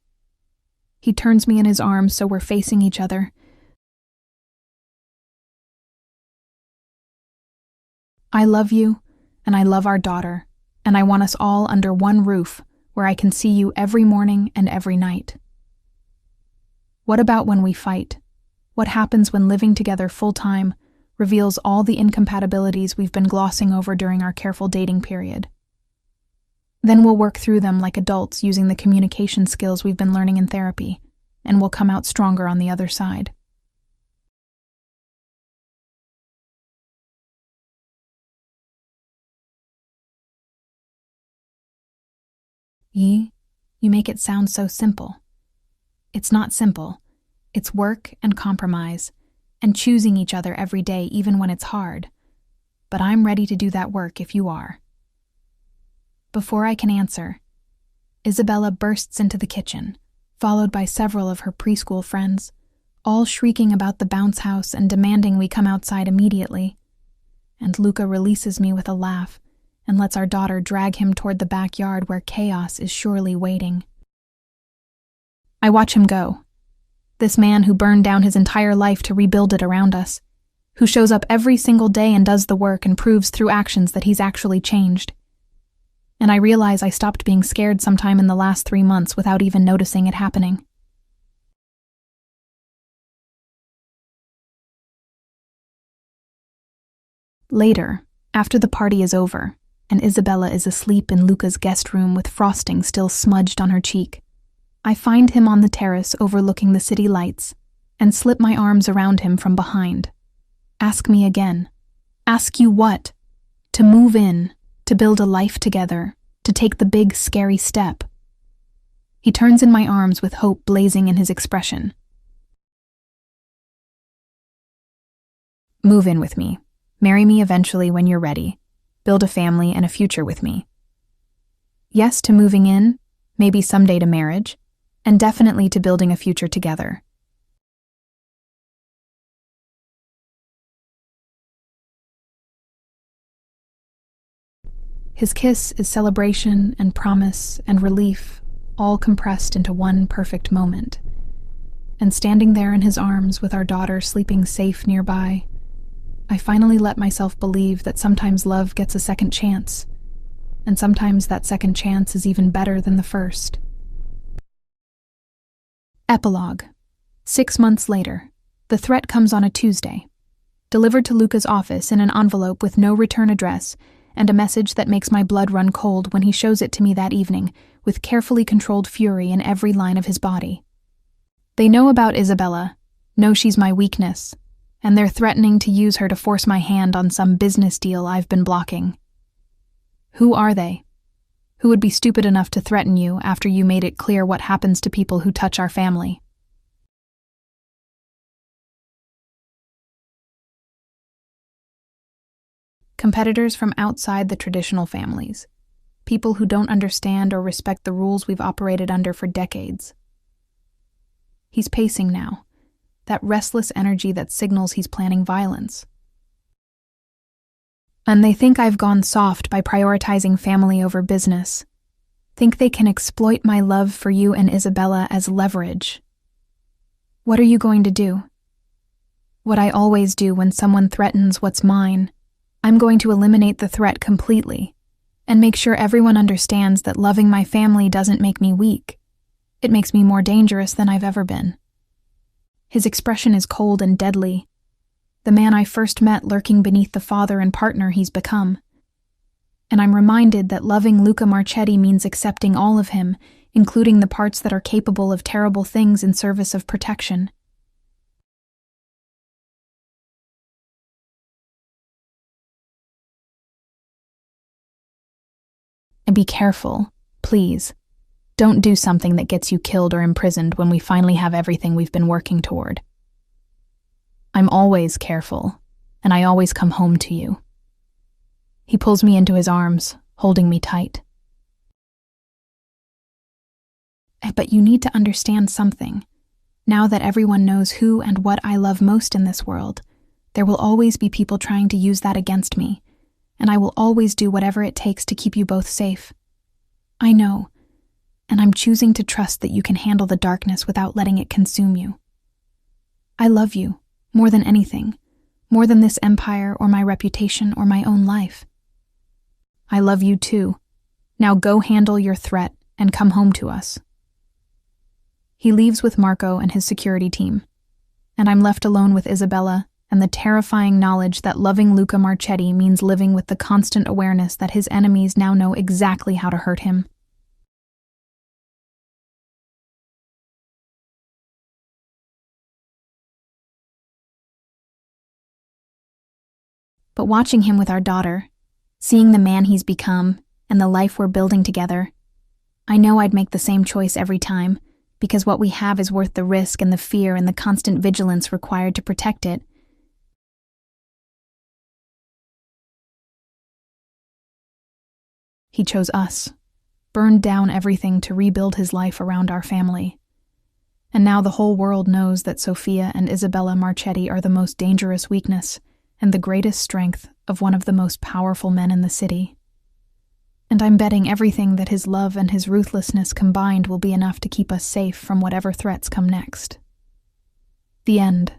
He turns me in his arms so we're facing each other. I love you, and I love our daughter, and I want us all under one roof where I can see you every morning and every night. What about when we fight? What happens when living together full-time reveals all the incompatibilities we've been glossing over during our careful dating period? Then we'll work through them like adults using the communication skills we've been learning in therapy, and we'll come out stronger on the other side. You make it sound so simple. It's not simple. It's work and compromise, and choosing each other every day even when it's hard. But I'm ready to do that work if you are. Before I can answer, Isabella bursts into the kitchen, followed by several of her preschool friends, all shrieking about the bounce house and demanding we come outside immediately. And Luca releases me with a laugh and lets our daughter drag him toward the backyard where chaos is surely waiting. I watch him go. This man who burned down his entire life to rebuild it around us, who shows up every single day and does the work and proves through actions that he's actually changed. And I realize I stopped being scared sometime in the last 3 months without even noticing it happening. Later, after the party is over, and Isabella is asleep in Luca's guest room with frosting still smudged on her cheek, I find him on the terrace overlooking the city lights and slip my arms around him from behind. Ask me again. Ask you what? To move in, to build a life together, to take the big, scary step. He turns in my arms with hope blazing in his expression. Move in with me. Marry me eventually when you're ready. Build a family and a future with me. Yes to moving in, maybe someday to marriage, and definitely to building a future together. His kiss is celebration and promise and relief, all compressed into one perfect moment. And standing there in his arms with our daughter sleeping safe nearby, I finally let myself believe that sometimes love gets a second chance, and sometimes that second chance is even better than the first. Epilogue. 6 months later, the threat comes on a Tuesday, delivered to Luca's office in an envelope with no return address, and a message that makes my blood run cold when he shows it to me that evening, with carefully controlled fury in every line of his body. They know about Isabella, know she's my weakness, and they're threatening to use her to force my hand on some business deal I've been blocking. Who are they? Who would be stupid enough to threaten you after you made it clear what happens to people who touch our family? Competitors from outside the traditional families. People who don't understand or respect the rules we've operated under for decades. He's pacing now, that restless energy that signals he's planning violence. And they think I've gone soft by prioritizing family over business. Think they can exploit my love for you and Isabella as leverage. What are you going to do? What I always do when someone threatens what's mine. I'm going to eliminate the threat completely and make sure everyone understands that loving my family doesn't make me weak. It makes me more dangerous than I've ever been. His expression is cold and deadly, the man I first met lurking beneath the father and partner he's become. And I'm reminded that loving Luca Marchetti means accepting all of him, including the parts that are capable of terrible things in service of protection. And be careful, please. Don't do something that gets you killed or imprisoned when we finally have everything we've been working toward. I'm always careful, and I always come home to you. He pulls me into his arms, holding me tight. But you need to understand something. Now that everyone knows who and what I love most in this world, there will always be people trying to use that against me, and I will always do whatever it takes to keep you both safe. I know, and I'm choosing to trust that you can handle the darkness without letting it consume you. I love you, more than anything, more than this empire or my reputation or my own life. I love you too. Now go handle your threat and come home to us. He leaves with Marco and his security team, and I'm left alone with Isabella and the terrifying knowledge that loving Luca Marchetti means living with the constant awareness that his enemies now know exactly how to hurt him. But watching him with our daughter, seeing the man he's become and the life we're building together, I know I'd make the same choice every time, because what we have is worth the risk and the fear and the constant vigilance required to protect it. He chose us, burned down everything to rebuild his life around our family. And now the whole world knows that Sofia and Isabella Marchetti are the most dangerous weakness and the greatest strength of one of the most powerful men in the city. And I'm betting everything that his love and his ruthlessness combined will be enough to keep us safe from whatever threats come next. The end.